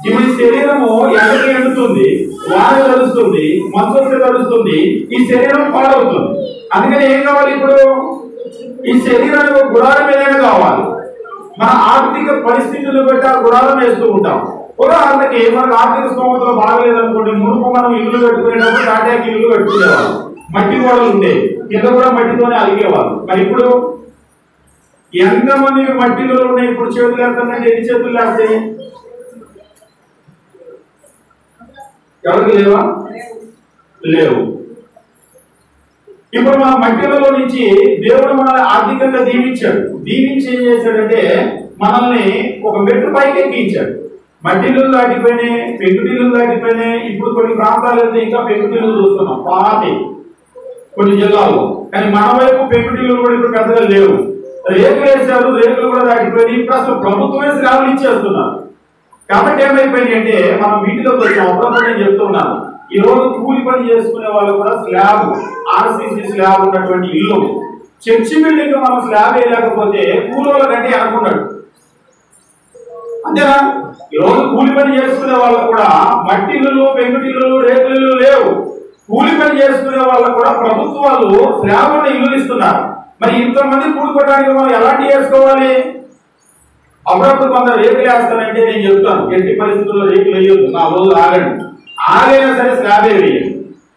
ఈ శరీరము ఎండకి ఎండుతుంది, వాన తడుస్తుంది, మంచు తడుస్తుంది, ఈ శరీరం పాడవుతుంది. అందుకని ఏం కావాలి? ఇప్పుడు ఈ శరీరానికి ఒక గుడారం ఏదైనా కావాలి. మన ఆర్థిక పరిస్థితులు బట్టి ఆ గుడారం వేస్తూ ఉంటాం. ఉదాహరణకి మనకు ఆర్థిక స్తోమతలో బాగలేదనుకోండి, మునుపు మనం ఇల్లు కట్టుకునేటప్పుడు తాటాకి ఇల్లు కట్టుకునేవాళ్ళు, మట్టి గోడలు ఉండేవి, కింద కూడా మట్టితోనే అలిగేవాళ్ళు. మరి ఇప్పుడు ఎంతమంది మట్టిలో ఉన్నాయి? ఇప్పుడు చేతులు వేస్తానంటే ఎన్ని చేతులు వేస్తాయి? ఎవరికి లేవా? లేవు. ఇప్పుడు మన మట్టిలలో నుంచి దేవుడు మనల్ని ఆర్థికంగా దీవించాడు. దీవించి ఏం చేశాడంటే మనల్ని ఒక మెట్టు పైకి ఎక్కించాడు. మట్టిలు దాటిపోయినాయి, పెంకుటిల్లు దాటిపోయినాయి. ఇప్పుడు కొన్ని ప్రాంతాలు అయితే ఇంకా పెంకుటిల్లు చూస్తున్నాం పాతి కొన్ని జిల్లాల్లో. కానీ మన వైపు పెంకుటిల్లు కూడా ఇప్పుడు పెద్దగా లేవు. రేకులు వేసారు, రేకులు కూడా దాటిపోయినాయి. ఇప్పుడు అసలు ప్రభుత్వమే స్లాబ్లు ఇచ్చేస్తున్నారు. కాబట్టి ఏమైపోయింది అంటే మనం వీటిలోకి వచ్చాం. అప్పుడప్పుడు నేను చెప్తున్నాను, ఈ రోజు కూలి పని చేసుకునే వాళ్ళు కూడా స్లాబ్, ఆర్సీసీ స్లాబ్ ఉన్నటువంటి ఇల్లు, చర్చి బిల్డింగ్ మనం స్లాబ్ వేయలేకపోతే కూలోళ్ళ కంటే అనుకున్నాడు. అంతేనా? ఈ రోజు కూలి పని చేసుకునే వాళ్ళకు కూడా మట్టిల్లు, పెంకుటిల్లు, రేకులు లేవు. కూలి పని చేసుకునే వాళ్ళకు కూడా ప్రభుత్వాలు స్లాబ్ ఉన్న ఇల్లు ఇస్తున్నారు. మరి ఇంతమంది కూడుకోవడానికి మనం ఎలాంటి చేసుకోవాలి? అప్పుడప్పుడు కొంత రేకులు వేస్తానంటే నేను చెప్తాను, ఎట్టి పరిస్థితుల్లో రేకులు వేయొద్దు, నా రోజు ఆగండి, ఆగైనా సరే స్లాబే వేయండి.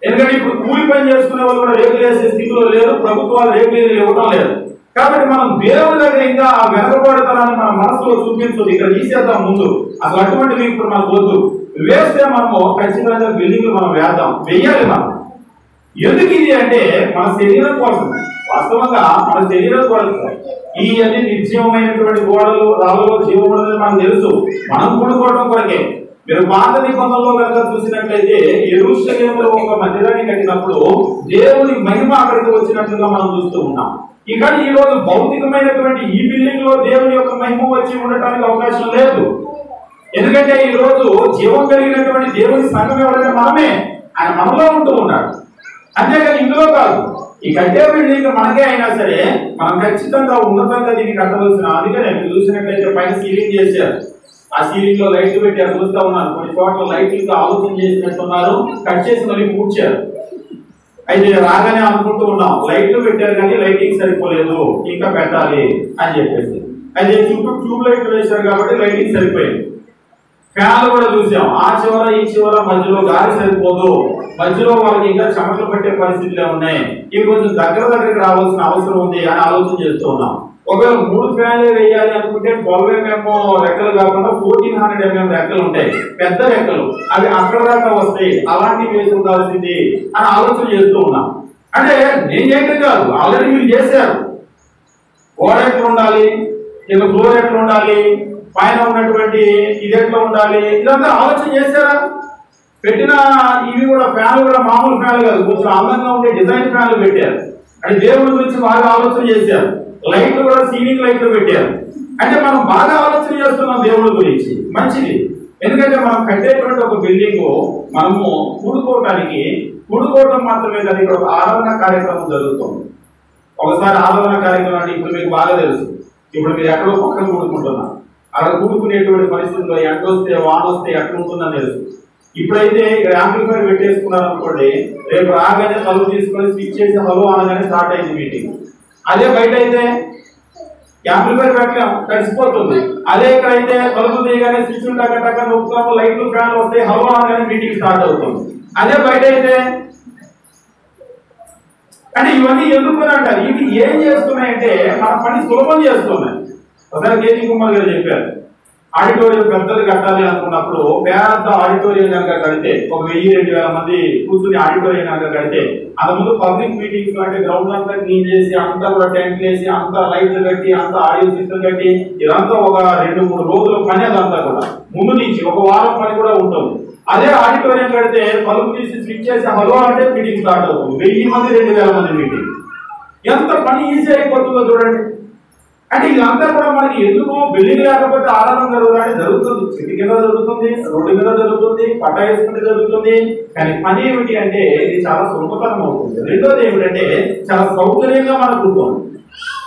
ఎందుకంటే ఇప్పుడు కూలి పని చేసుకునే వాళ్ళు కూడా రేకులు వేసే స్థితిలో లేరు, ప్రభుత్వాలు రేకులు ఇవ్వడం లేదు. కాబట్టి మనం దేవుడి దగ్గర ఇంకా ఆ వెనకబడతానని మన మనసులో చూపించదు. ఇక్కడ తీసేద్దాం ముందు, అసలు అటువంటివి ఇప్పుడు మనకు వద్దు. వేస్తే మనము ఖచ్చితంగా బిల్డింగ్లు మనం వేద్దాం, వెయ్యాలి మనం. ఎందుకు ఇది అంటే మన శరీరం కోసం, వాస్తవంగా మన శరీరం కోసం. ఈ అన్ని నిర్జీవమైనటువంటి గోడలు, రాళ్ళలో జీవం ఉండదని మనకు తెలుసు, మనం కూడుకోవడం కొరకే. మీరు పాత నిబంధనలో కనుక చూసినట్లయితే యెరూషలేములో ఒక మందిరాన్ని కట్టినప్పుడు దేవుని మహిమ అక్కడికి వచ్చినట్లుగా మనం చూస్తూ ఉన్నాం. ఇక ఈ రోజు భౌతికమైనటువంటి ఈ బిల్డింగ్ లో దేవుని యొక్క మహిమ వచ్చి ఉండటానికి అవకాశం లేదు. ఎందుకంటే ఈ రోజు జీవం కలిగినటువంటి దేవుని సంఘం ఎవరైతే మనమే, ఆయన మనలో ఉంటూ ఉన్నాడు. అంతేకాని ఇందులో కాదు. ఈ కట్టే బిల్డింగ్ మనకే అయినా సరే మనం ఖచ్చితంగా ఉన్నతంగా దీన్ని కట్టవలసిన. అందుకనే చూసినట్లయితే పైన సీలింగ్ చేశారు, ఆ సీలింగ్ లో లైట్లు పెట్టారు, చూస్తూ ఉన్నాను. కొన్ని చోట్ల లైట్లు ఆలోచన చేసినట్టున్నారు, కట్ చేసి మళ్ళీ పూడ్చారు. అయితే రాగానే అనుకుంటూ ఉన్నాం, లైట్లు పెట్టారు కానీ లైటింగ్ సరిపోలేదు, ఇంకా పెట్టాలి అని చెప్పేసి. అయితే చుట్టూ ట్యూబ్ లైట్లు వేశారు కాబట్టి లైటింగ్ సరిపోయింది. ఫ్యాన్లు కూడా చూసాం, ఆ చివర ఈ చివర మధ్యలో గాలి సరిపోదు, మధ్యలో వాళ్ళకి ఇంకా చెమటలు పట్టే పరిస్థితులే ఉన్నాయి, ఇవి కొంచెం దగ్గరికి రావాల్సిన అవసరం ఉంది అని ఆలోచన చేస్తూ ఉన్నాం. ఒకవేళ 3 ఫ్యాన్లు వేయాలి అనుకుంటే 12 mm రెక్కలు కాకుండా 1400 mm రెక్కలు ఉంటాయి, పెద్ద రెక్కలు, అవి అక్కడ దాకా వస్తాయి, అలాంటివి వేసి ఉండాల్సింది అని ఆలోచన చేస్తూ ఉన్నాం. అంటే నేను చేయటం కాదు, ఆల్రెడీ మీరు చేశారు. గోడ ఎట్లా ఉండాలి, కింద ఫ్లోర్ ఎట్లా ఉండాలి, పైన ఉన్నటువంటి ఇది ఎట్లా ఉండాలి, ఇదంతా ఆలోచన చేశారా? పెట్టిన ఇవి కూడా ఫ్యాన్లు కూడా మామూలు ఫ్యాన్లు కాదు, కొంచెం అందంగా ఉండే డిజైన్ ఫ్యాన్లు పెట్టారు. అంటే దేవుడి గురించి బాగా ఆలోచన చేశారు. లైట్లు కూడా సీలింగ్ లైట్లు పెట్టారు. అంటే మనం బాగా ఆలోచన చేస్తున్నాం దేవుడి గురించి, మంచిది. ఎందుకంటే మనం కట్టేటువంటి ఒక బిల్డింగ్ మనము కూడుకోవటం మాత్రమే కాదు, ఇక్కడ ఒక ఆరాధన కార్యక్రమం జరుగుతుంది. ఒకసారి ఆరాధన కార్యక్రమం అంటే ఇప్పుడు మీకు బాగా తెలుసు, ఇప్పుడు మీరు ఎక్కడో పక్కన కూడుకుంటున్నారు, అక్కడ కూడుకునేటువంటి పరిస్థితుల్లో ఎండ వస్తే వాన వస్తే ఎక్కడ ఉంటుందని తెలుసు. ఇప్పుడైతే ఇక్కడ యాంప్లిఫైర్ పెట్టేసుకున్నారు అనుకోండి, రేపు రాగానే తలుపు తీసుకొని స్విచ్ చేసి హలో అనగానే స్టార్ట్ అయింది మీటింగ్. అదే బయట అయితే యాంప్లిఫైర్ పెట్టలేం, కలిసిపోతుంది. అదే ఇక్కడైతే తలుపు తీయగానే స్విచ్ టక్క నొక్కుతాము, లైట్లు ఫ్యాన్లు వస్తాయి, హలో అనగానే మీటింగ్ స్టార్ట్ అవుతుంది. అదే బయట అయితే అంటే ఇవన్నీ ఎందుకు అంటారు, ఇవి ఏం చేస్తున్నాయంటే మన పని సులభం చేస్తున్నాయి. ఒకసారి కేజీ కుమార్ గారు చెప్పారు, ఆడిటోరియం పెద్దలు కట్టాలి అనుకున్నప్పుడు పెద్ద ఆడిటోరియం కనుక కడితే ఒక 1000-2000 మంది కూర్చుని ఆడిటోరియం కనుక కడితే అంతకుముందు పబ్లిక్ మీటింగ్స్ అంటే గ్రౌండ్ అంతా క్లీన్ చేసి అంతా కూడా టెంట్ వేసి అంతా లైట్లు కట్టి అంతా ఆడియో సిస్టమ్ కట్టి ఇదంతా ఒక 2-3 రోజుల పని, అదంతా కూడా ముందు నుంచి ఒక వారం పని కూడా ఉంటుంది. అదే ఆడిటోరియం కడితే పలుపు తీసి స్విచ్ చేసి హలో అంటే మీటింగ్ స్టార్ట్ అవుతుంది. 1000 మంది 2000 మంది మీటింగ్, ఎంత పని ఈజీ అయిపోతుందో చూడండి. అంటే ఇదంతా కూడా మనకి ఎందుకు బిల్డింగ్ లేకపోతే ఆరాధన జరుగుతుంది, జరుగుతుంది, చెట్టు కింద జరుగుతుంది, రోడ్డు మీద జరుగుతుంది, పట్టా వేసుకుంటే జరుగుతుంది. కానీ పని ఏమిటి అంటే ఇది చాలా సులభతరం అవుతుంది. రెండోది ఏమిటంటే చాలా సౌకర్యంగా మనకు ఉంటుంది.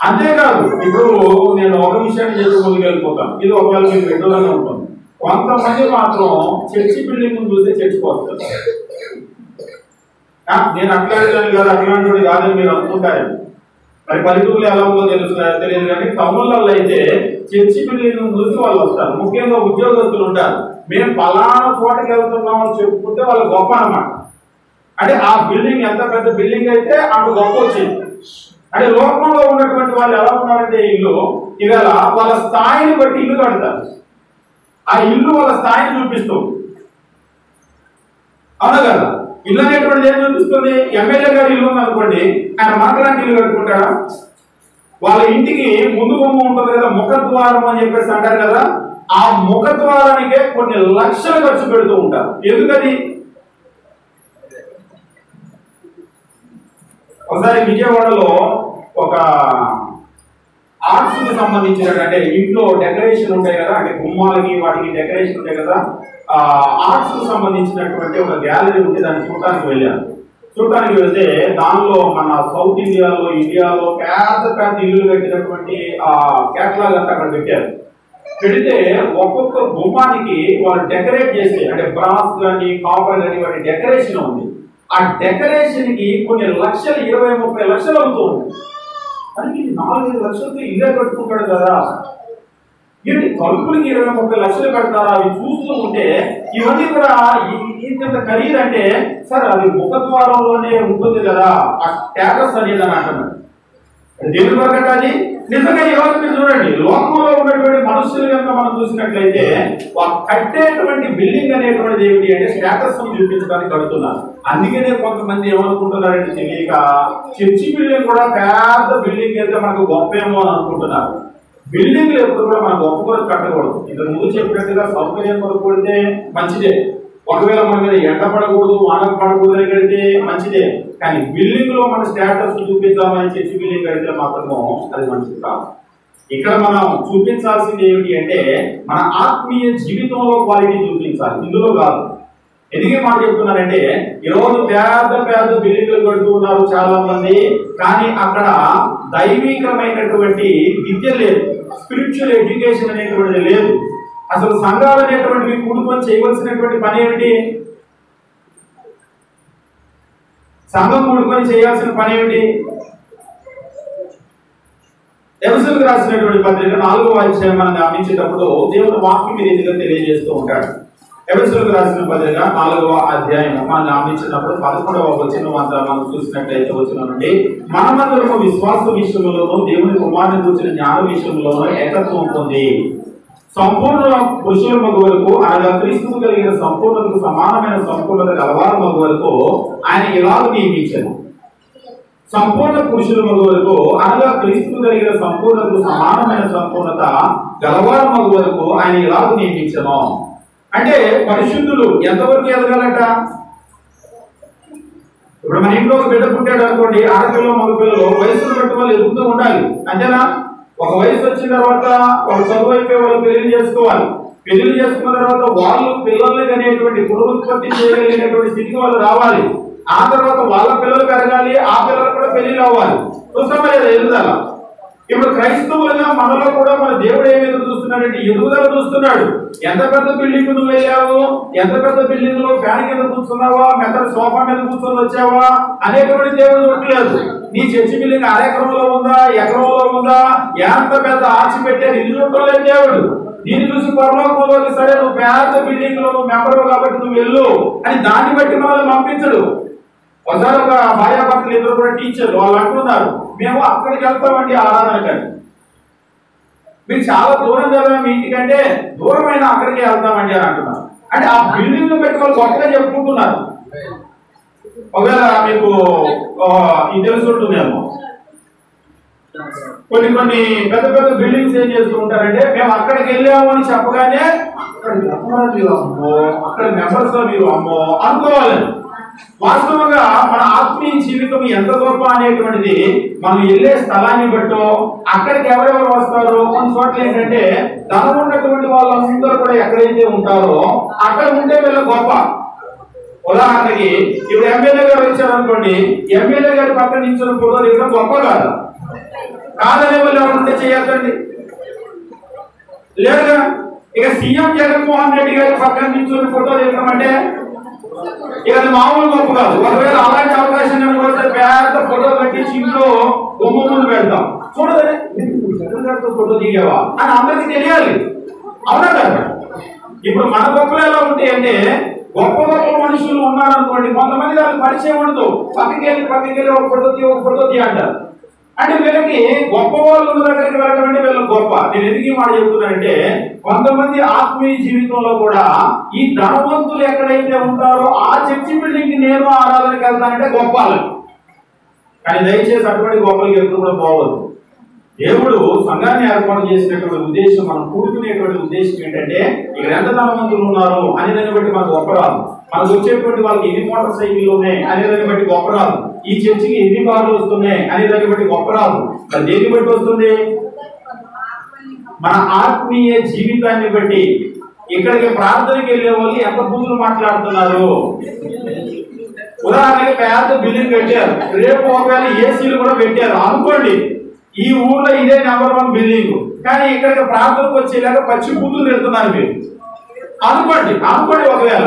అంతేకాదు ఇప్పుడు నేను ఒక విషయాన్ని చెప్పి ముందుకు వెళ్ళిపోతాను, ఇది ఒకవేళ మీకు రెండోగానే ఉంటుంది. కొంతమంది మాత్రం చర్చి బిల్డింగ్ చూస్తే చర్చిపోతారు. నేను అట్లాంటి కాదు, అట్లాంటి కాదని మీరు అనుకుంటారు. మరి పల్లెటూరులో ఎలా ఉందో తెలియదు కానీ టౌన్లలో అయితే చర్చి బిల్డింగ్ చూసి వాళ్ళు వస్తారు. ముఖ్యంగా ఉద్యోగస్తులు ఉంటారు. మేము పలానా చోటకి వెళ్తున్నాం అని చెప్పుకుంటే వాళ్ళు గొప్ప అన్నమాట. అంటే ఆ బిల్డింగ్ ఎంత పెద్ద బిల్డింగ్ అయితే అంత గొప్ప వచ్చింది. అంటే లోకంలో ఉన్నటువంటి వాళ్ళు ఎలా ఉన్నారంటే ఇల్లు ఇవాళ వాళ్ళ స్థాయిని బట్టి ఇల్లు కడతారు. ఆ ఇల్లు వాళ్ళ స్థాయిని చూపిస్తుంది. అవునా కదా? ఇల్లు అనేటువంటిది ఏం చూపిస్తుంది? ఎమ్మెల్యే గారి ఇల్లు ఉంది అనుకోండి, ఆయన మాట్లాడి ఇల్లు కట్టుకుంటాడా? వాళ్ళ ఇంటికి ముందు బొమ్మ ఉంటుంది కదా, ముఖద్వారం అని చెప్పేసి అంటారు కదా, ఆ ముఖద్వారానికే కొన్ని లక్షలు ఖర్చు పెడుతూ ఉంటారు. ఎందుకని? ఒకసారి విజయవాడలో ఒక ఆర్ట్స్ కి సంబంధించిన, అంటే ఇంట్లో డెకరేషన్ ఉంటాయి కదా, అంటే గుమ్మాలకి వాటికి డెకరేషన్ ఉంటాయి కదా, ఆర్ట్స్ కు సంబంధించినటువంటి ఒక గ్యాలరీ ఉంటే దాన్ని చూడటానికి వెళ్ళాను. చూడటానికి వెళ్తే దానిలో మన సౌత్ ఇండియాలో పెద్ద పెద్ద ఇల్లు కట్టినటువంటి ఆ క్యాటలాగ్ అంతా అక్కడ పెట్టారు. పెడితే ఒక్కొక్క గుమ్మానికి వాళ్ళు డెకరేట్ చేసి, అంటే బ్రాస్ కానీ కాపర్ కానీ వాటి డెకరేషన్ ఉంది. ఆ డెకరేషన్ కి కొన్ని లక్షలు, 20-30 లక్షలు అవుతూ ఉంది. అది 4-5 లక్షలతో ఇల్లే కట్టుకుంటాడు కదా, ఏంటి తలుపులకి 20-30 లక్షలు పెడతారా? అవి చూస్తూ ఉంటే ఇవన్నీ కూడా ఇంత ఖరీదు అంటే సార్ అది ముఖద్వారంలోనే ఉంటుంది కదా ఆ స్టేటస్ అనేది అని అంటున్నాడు. దేని వరకు అది నిజంగా ఈరోజు మీరు చూడండి, లోకంలో ఉన్నటువంటి మనుషులు కనుక మనం చూసినట్లయితే కట్టేటువంటి బిల్డింగ్ అనేటువంటిది ఏమిటి అంటే స్టేటస్ చూపించడానికి కడుతున్నారు. అందుకనే కొంతమంది ఏమనుకుంటున్నారంటే తెలియక చర్చి బిల్డింగ్ కూడా పెద్ద బిల్డింగ్ అయితే మనకు గొప్పేమో అని అనుకుంటున్నారు. బిల్డింగ్లు ఎప్పుడు కూడా మనం గొప్ప కొరకు కట్టకూడదు. ఇంతకు ముందు చెప్పినట్టుగా సౌకర్యం కొరకు కొడితే మంచిదే, ఒకవేళ మన మీద ఎండ పడకూడదు, వాన పడకూడదు కడితే మంచిదే. కానీ బిల్డింగ్ లో మన స్టేటస్ చూపించామని చర్చి బిల్డింగ్ కడితే మాత్రమో అది మంచిది కాదు. ఇక్కడ మనం చూపించాల్సింది ఏమిటి అంటే మన ఆత్మీయ జీవితంలో క్వాలిటీ చూపించాలి, ఇందులో కాదు. ఎందుకే మాట చెప్తున్నారంటే ఈరోజు పెద్ద పెద్ద బిల్డింగ్లు కడుతూ ఉన్నారు చాలా మంది, కానీ అక్కడ దైవికమైనటువంటి విద్య లేదు, స్పిరిచువల్ ఎడ్యుకేషన్ అనేటువంటిది లేదు. అసలు సంఘాలు అనేటువంటివి కూడుకొని చేయవలసినటువంటి పని ఏమిటి? సంఘం కూడుకొని చేయాల్సిన పని ఏమిటి? ఎఫెసీయులకు రాసినటువంటి పత్రిక 4వ అధ్యాయం మనం గమనించేటప్పుడు దేవుని వాక్యం ఈ రీతిగా తెలియజేస్తూ ఉంటాడు. ఎఫెసీయులకు రాసిన పత్రిక 4వ అధ్యాయం మనం గమనించినప్పుడు 11వ వచనం అంతా మనం చూసినట్లయితే వచనం నుండి మనమందరము విశ్వాస విషయంలోనూ దేవుని కుమారుని గురించిన జ్ఞాన విషయంలోనూ ఏకత్వం పొంది సంపూర్ణ పురుషుల మగ వరకు, అనగా క్రీస్తు కలిగిన సంపూర్ణతకు సమానమైన సంపూర్ణత గలవారు మగ వరకు ఆయన ఇలాగ నియమించారు. సంపూర్ణ పురుషుల మగ వరకు, అనగా క్రీస్తు కలిగిన సంపూర్ణతకు సమానమైన సంపూర్ణత గలవారు మగ వరకు ఆయన ఇలాగ నియమించను. అంటే పరిశుద్ధులు ఎంతవరకు ఎదగాలట? ఇప్పుడు మన ఇంట్లో ఒక బిడ్డ పుట్టాడు అనుకోండి, ఆడపిల్ల మగ పిల్లలు వయసును బట్టి వాళ్ళు ఎదుగుతూ ఉండాలి, అంతేనా? ఒక వయసు వచ్చిన తర్వాత వాళ్ళు చదువు అయిపోయి వాళ్ళు పెళ్లి చేసుకోవాలి. పెళ్లి చేసుకున్న తర్వాత వాళ్ళు పిల్లల్ని అనేటువంటి పునరుత్పత్తి చేయగలిగినటువంటి స్థితికి వాళ్ళు రావాలి. ఆ తర్వాత వాళ్ళ పిల్లలు పెరగాలి, ఆ పిల్లలు కూడా పెళ్లి అవ్వాలి. చూస్తామా లేదా ఎదుగుదల? ఇప్పుడు క్రైస్తవులుగా మనలో కూడా మన దేవుడు ఏమి ఎదురు చూస్తున్నాడంటే ఎదుగుదల చూస్తున్నాడు. ఎంత పెద్ద బిల్డింగ్ నువ్వు వెళ్ళావు, ఎంత పెద్ద బిల్డింగ్ లో ఫ్యాన్ కింద కూర్చున్నావా, మెత్తడి సోఫా మీద కూర్చొని వచ్చావా అనేటువంటి దేవుడు చూడలేదు. నీ చర్చి బిల్డింగ్ అరెకరంలో ఉందా, ఎకరంలో ఉందా, ఎంత పెద్ద ఆర్చి పెట్టారు ఇది చూడలేదు దేవుడు. దీన్ని చూసి పరలోకంలోకి సరే నువ్వు పెద్ద బిల్డింగ్ లో నువ్వు మెంబరు కాబట్టి నువ్వు వెళ్ళు అని దాన్ని బట్టి మనల్ని పంపించడు. ఒకసారి ఒక భార్యాభర్తలు ఇద్దరు కూడా టీచర్లు వాళ్ళు అంటున్నారు, మేము అక్కడికి వెళ్తామండి ఆరాధనకండి. మీరు చాలా దూరం కదా మీ ఇంటికంటే, దూరమైన అక్కడికి వెళ్తామండి అని అంటున్నారు. అంటే ఆ బిల్డింగ్ పెట్టి వాళ్ళు కొత్తగా చెప్పుకుంటున్నారు. ఒకవేళ మీకు ఇది తెలుసుంటుందేమో, కొన్ని పెద్ద పెద్ద బిల్డింగ్స్ ఏం చేస్తూ ఉంటారంటే మేము అక్కడికి వెళ్ళాము అని చెప్పగానే అక్కడ మెంబర్స్ మీరు అమ్మో అనుకోవాలి. వాస్తవంగా మన ఆత్మీయ జీవితం ఎంత గొప్ప అనేటువంటిది మనం వెళ్ళే స్థలాన్ని బట్టో, అక్కడికి ఎవరెవరు వస్తారో, కొన్ని చోట్ల ఏంటంటే ధనం ఉన్నటువంటి వాళ్ళందరూ కూడా ఎక్కడైతే ఉంటారో అక్కడ ఉంటే వీళ్ళ గొప్ప. ఉదాహరణకి ఇప్పుడు ఎమ్మెల్యే గారు వచ్చారనుకోండి, ఎమ్మెల్యే గారి పక్కన నిల్చున్న ఫోటో దిగడం గొప్ప కాదు, కాదనే వాళ్ళు ఎవరు ఉంటే చేయొద్దండి. లేదా ఇక సీఎం జగన్మోహన్ రెడ్డి గారి పక్కన నిల్చున్న ఫోటో దిగడం అంటే ఇక అది మామూలు గొప్ప కాదు. ఒకవేళ అలాంటి అవకాశం వస్తే పెద్ద ఫోటో కట్టించి ఇంట్లో బొమ్మ ముందు పెడతాం. చూడదే జగన్ గారితో ఫోటో దిగావా అని అందరికీ తెలియాలి, అవునా కదా? ఇప్పుడు మన గొప్పలు ఎలా ఉంటాయి అంటే, గొప్ప గొప్ప మనుషులు ఉన్నారనుకోండి, కొంతమంది వాళ్ళకి పరిచయం ఉండదు, పక్కకెళ్ళి ఒక ఫోటో తీ అంటారు. అంటే వీళ్ళకి గొప్ప వాళ్ళు ఉన్న దగ్గరికి వెళ్ళకంటే వీళ్ళకి గొప్ప. నేను ఎందుకు ఈ మాట చెప్తున్నానంటే, కొంతమంది ఆత్మీయ జీవితంలో కూడా ఈ ధనవంతులు ఎక్కడైతే ఉంటారో ఆ చర్చి బిల్డింగ్ కి నేను ఆరాధనకి వెళ్తానంటే గొప్ప. కానీ దయచేసి అటువంటి గొప్పలకి ఎప్పుడు కూడా పోవద్దు. దేవుడు సంఘాన్ని ఏర్పాటు చేసినటువంటి ఉద్దేశం, మనం కూడుకునేటువంటి ఉద్దేశం ఏంటంటే, ఇక్కడ ఎంత ధనవంతులు ఉన్నారు అనే దాన్ని బట్టి మనకు గొప్ప రాదు, మనకు వచ్చేటువంటి వాళ్ళకి ఎన్ని మోటార్ సైకిళ్ళు ఉన్నాయి అనే దాన్ని బట్టి గొప్ప రాదు, ఈ చర్చికి ఎన్ని కార్లు వస్తున్నాయి అనే దాన్ని బట్టి గొప్ప రాదు. మరి దేన్ని బట్టి వస్తుంది? మన ఆత్మీయ జీవితాన్ని బట్టి. ఇక్కడికి ప్రార్థనకి వెళ్ళే వాళ్ళు ఎంత బూతులు మాట్లాడుతున్నారు. ఉదాహరణకి పెద్ద బిల్డింగ్ పెట్టారు, రేపు ఒకవేళ ఏసీలు కూడా పెట్టారు అనుకోండి, ఈ ఊర్లో ఇదే నెంబర్ 1 బిల్డింగ్, కానీ ఇక్కడికి ప్రార్థనకు వచ్చేలాగా పచ్చి బూతులు పెడుతున్నారు మీరు అనుకోండి. ఒకవేళ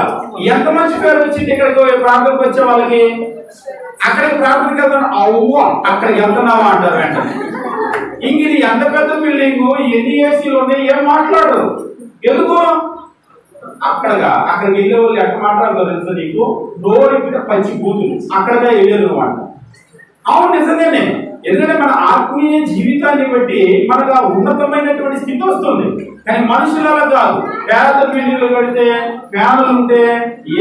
ఎంత మంచి పేరు వచ్చింది ఇక్కడికి ప్రార్థనకు వచ్చే వాళ్ళకి. అక్కడికి ప్రార్థనకి వెళ్తాను, అవ్వ అక్కడికి వెళ్తున్నావా అంటారు వెంటనే. ఇంక ఇది ఎంత పెద్ద బిల్డింగ్, ఎన్ని ఏసీలు ఉన్నాయి, ఏం మాట్లాడరు. ఎందుకు? అక్కడికి వెళ్ళే వాళ్ళు ఎక్కడ మాట్లాడతారు తెలుసా నీకు? నోడి పచ్చి బూతులు అక్కడగా వెళ్ళేది అనమాట. అవును, నిజంగానే. ఎందుకంటే మన ఆత్మీయ జీవితాన్ని బట్టి మనకు ఆ ఉన్నతమైనటువంటి స్థితి వస్తుంది. కానీ మనుషులు అలా కాదు. పేద బిల్డింగ్లు కడితే, ఫ్యాన్లు ఉంటే,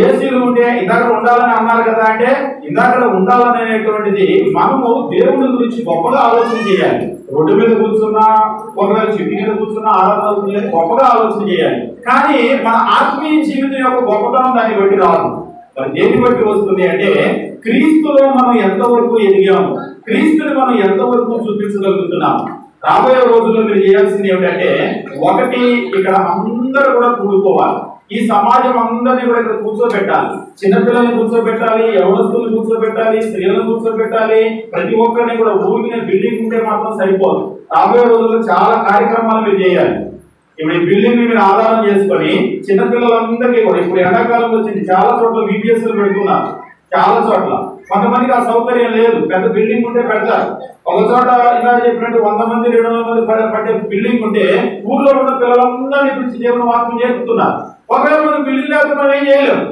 ఏసీలు ఉంటే ఇందాక ఉండాలని అన్నారు కదా. అంటే ఇందాక ఉండాలనేటువంటిది మనము దేవుని గురించి గొప్పగా ఆలోచన చేయాలి. రోడ్డు మీద కూర్చున్నా, ఒకవేళ చెట్టు మీద కూర్చున్నా ఆరాధన గొప్పగా ఆలోచన చేయాలి. కానీ మన ఆత్మీయ జీవితం యొక్క గొప్పతనం దాన్ని బట్టి రాదు. మరి దేన్ని బట్టి వస్తుంది అంటే, క్రీస్తులో మనం ఎంతవరకు ఎదిగాము, క్రీస్తుని మనం ఎంతవరకు చూపించగలుగుతున్నాము. రాబోయే రోజుల్లో మీరు చేయాల్సింది ఏమిటంటే, ఒకటి ఇక్కడ అందరూ కూడా కూడుకోవాలి. ఈ సమాజం అందరినీ కూడా ఇక్కడ కూర్చోబెట్టాలి. చిన్నపిల్లల్ని కూర్చోబెట్టాలి, యవనస్తుల్ని కూర్చోబెట్టాలి, స్త్రీలను కూర్చోబెట్టాలి. ప్రతి ఒక్కరిని కూడా ఊరికి బిల్డింగ్ ఉంటే మాత్రం సరిపోదు. రాబోయే రోజుల్లో చాలా కార్యక్రమాలు మీరు చేయాలి. ఇప్పుడు ఈ బిల్డింగ్ మీరు ఆధారం చేసుకొని చిన్నపిల్లలందరికీ కూడా, ఇప్పుడు ఎండాకాలం వచ్చింది, చాలా చోట్ల VPSలు పెడుతున్నారు. చాలా చోట్ల కొంతమందికి ఆ సౌకర్యం లేదు, పెద్ద బిల్డింగ్ ఉంటే పెడతారు. ఒక చోట ఇలా చెప్పినట్టు 100 మంది 200 మంది పట్టే బిల్డింగ్ ఉంటే ఊర్లో ఉన్న పిల్లలందరినీ పిలిచి దేవుని వాక్యం చేస్తున్నారు. ఒకవేళ మనం బిల్డింగ్ లేకపోతే మనం ఏం చేయలేము.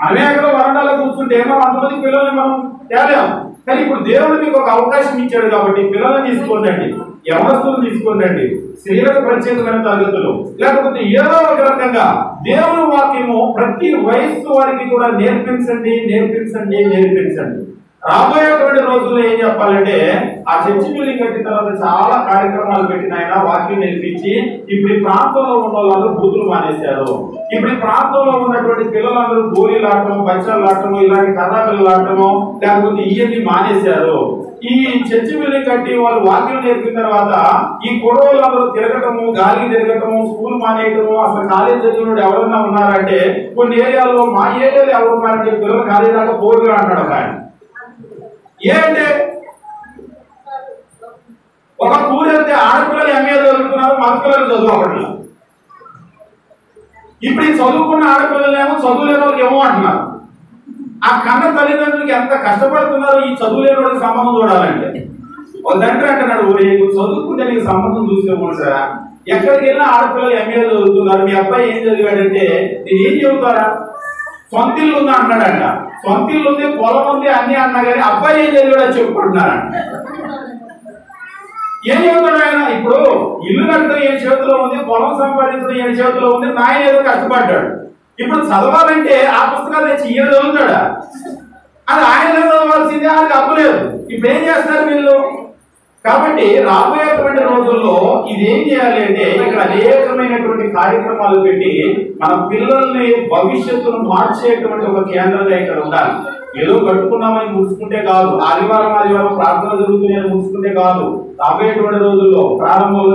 మనమే అక్కడ వరండాలో కూర్చుంటే మనం అంతమంది పిల్లల్ని మనం తేలేము. కానీ ఇప్పుడు దేవుడు మీకు ఒక అవకాశం ఇచ్చాడు కాబట్టి పిల్లల్ని తీసుకోండి, యవనస్తులను తీసుకోండి, స్త్రీలకు ప్రత్యేకమైన తరగతులు, లేకపోతే ఏదో ఒక రకంగా దేవుని వాక్యము ప్రతి వయస్సు వారికి కూడా నేర్పించండి. రాబోయేటువంటి రోజుల్లో ఏం చెప్పాలంటే, ఆ చర్చి బిల్డింగ్ కట్టిన తర్వాత చాలా కార్యక్రమాలు పెట్టిన ఆయన వాక్యం నేర్పించి, ఇప్పుడు ఈ ప్రాంతంలో ఉన్న వాళ్ళందరూ బూతులు మానేశారు. ఇప్పుడు ఈ ప్రాంతంలో ఉన్నటువంటి పిల్లలందరూ గోళీలు ఆడటము, బచ్చాలు ఆడటము, ఇలాంటి కర్రాపిల్లలు ఆడటము, లేకపోతే ఇవన్నీ మానేశారు. ఈ చర్చి బిల్డింగ్ కట్టి వాళ్ళు వాక్యం నేర్పిన తర్వాత ఈ కొడవలందరూ తిరగటము, గాలికి తిరగటము, స్కూల్ మానేయటము, అసలు కాలేజ్ చదివినోడు ఎవరన్నా ఉన్నారంటే కొన్ని ఏరియాలో, మా ఏరియాలో ఎవరు ఉన్నారంటే పిల్లలు కాలేజ్ దాకా పోరుగా అంటాడు ఒక ఆయన. ఏంటంటే ఒక ఊరు వెళ్తే ఆడపిల్లలు MA చదువుతున్నారు, మగపిల్లలు చదువుకోవట్లేదు. ఇప్పుడు ఈ చదువుకున్న ఆడపిల్లలేమో చదువులేని వాళ్ళకి ఏమో అంటున్నారు. ఆ కన్న తల్లిదండ్రులకి ఎంత కష్టపడుతున్నారు ఈ చదువులేని వాళ్ళకి సంబంధం చూడాలంటే. ఒక తండ్రి అంటున్నాడు, చదువుకుంటే నీకు సంబంధం చూసేమోసారా, ఎక్కడికి వెళ్ళినా ఆడపిల్లలు MA చదువుతున్నారు, మీ అబ్బాయి ఏం చదివాడంటే నేను ఏం చెబుతారా, సొంత ఇల్లు ఉందా అంటున్నాడంట. సొంత ఇల్లు ఉంది, పొలం ఉంది, అన్ని అన్నా కానీ అబ్బాయి ఏం చదివాడని చెప్పుకుంటున్నారంట. ఏం చెబుతాడు ఆయన? ఇప్పుడు ఇల్లు కట్టడం ఏ చేతిలో ఉంది, పొలం సంపాదించడం ఏ చేతిలో ఉంది, నాయన ఏదో కష్టపడ్డాడు. ఇప్పుడు చదవాలంటే ఆ పుస్తకాలు తెచ్చి ఈయన చదువుతాడా? అది ఆయన చదవాల్సిందే, అది అవ్వలేదు. ఇప్పుడు ఏం చేస్తారు వీళ్ళు? కాబట్టి రాబోయేటువంటి రోజుల్లో ఇది ఏం చేయాలి అంటే, ఇక్కడ అనేకమైనటువంటి కార్యక్రమాలు పెట్టి మన పిల్లల్ని భవిష్యత్తును మార్చేటువంటి ఒక కేంద్రంగా ఇక్కడ ఉండాలి. ఏదో కట్టుకున్నామని ముడుచుకుంటే కాదు, ఆదివారం ప్రార్థన జరుగుతున్నాయని ముడుచుకుంటే కాదు. రాబోయేటువంటి రోజుల్లో ప్రారంభంలో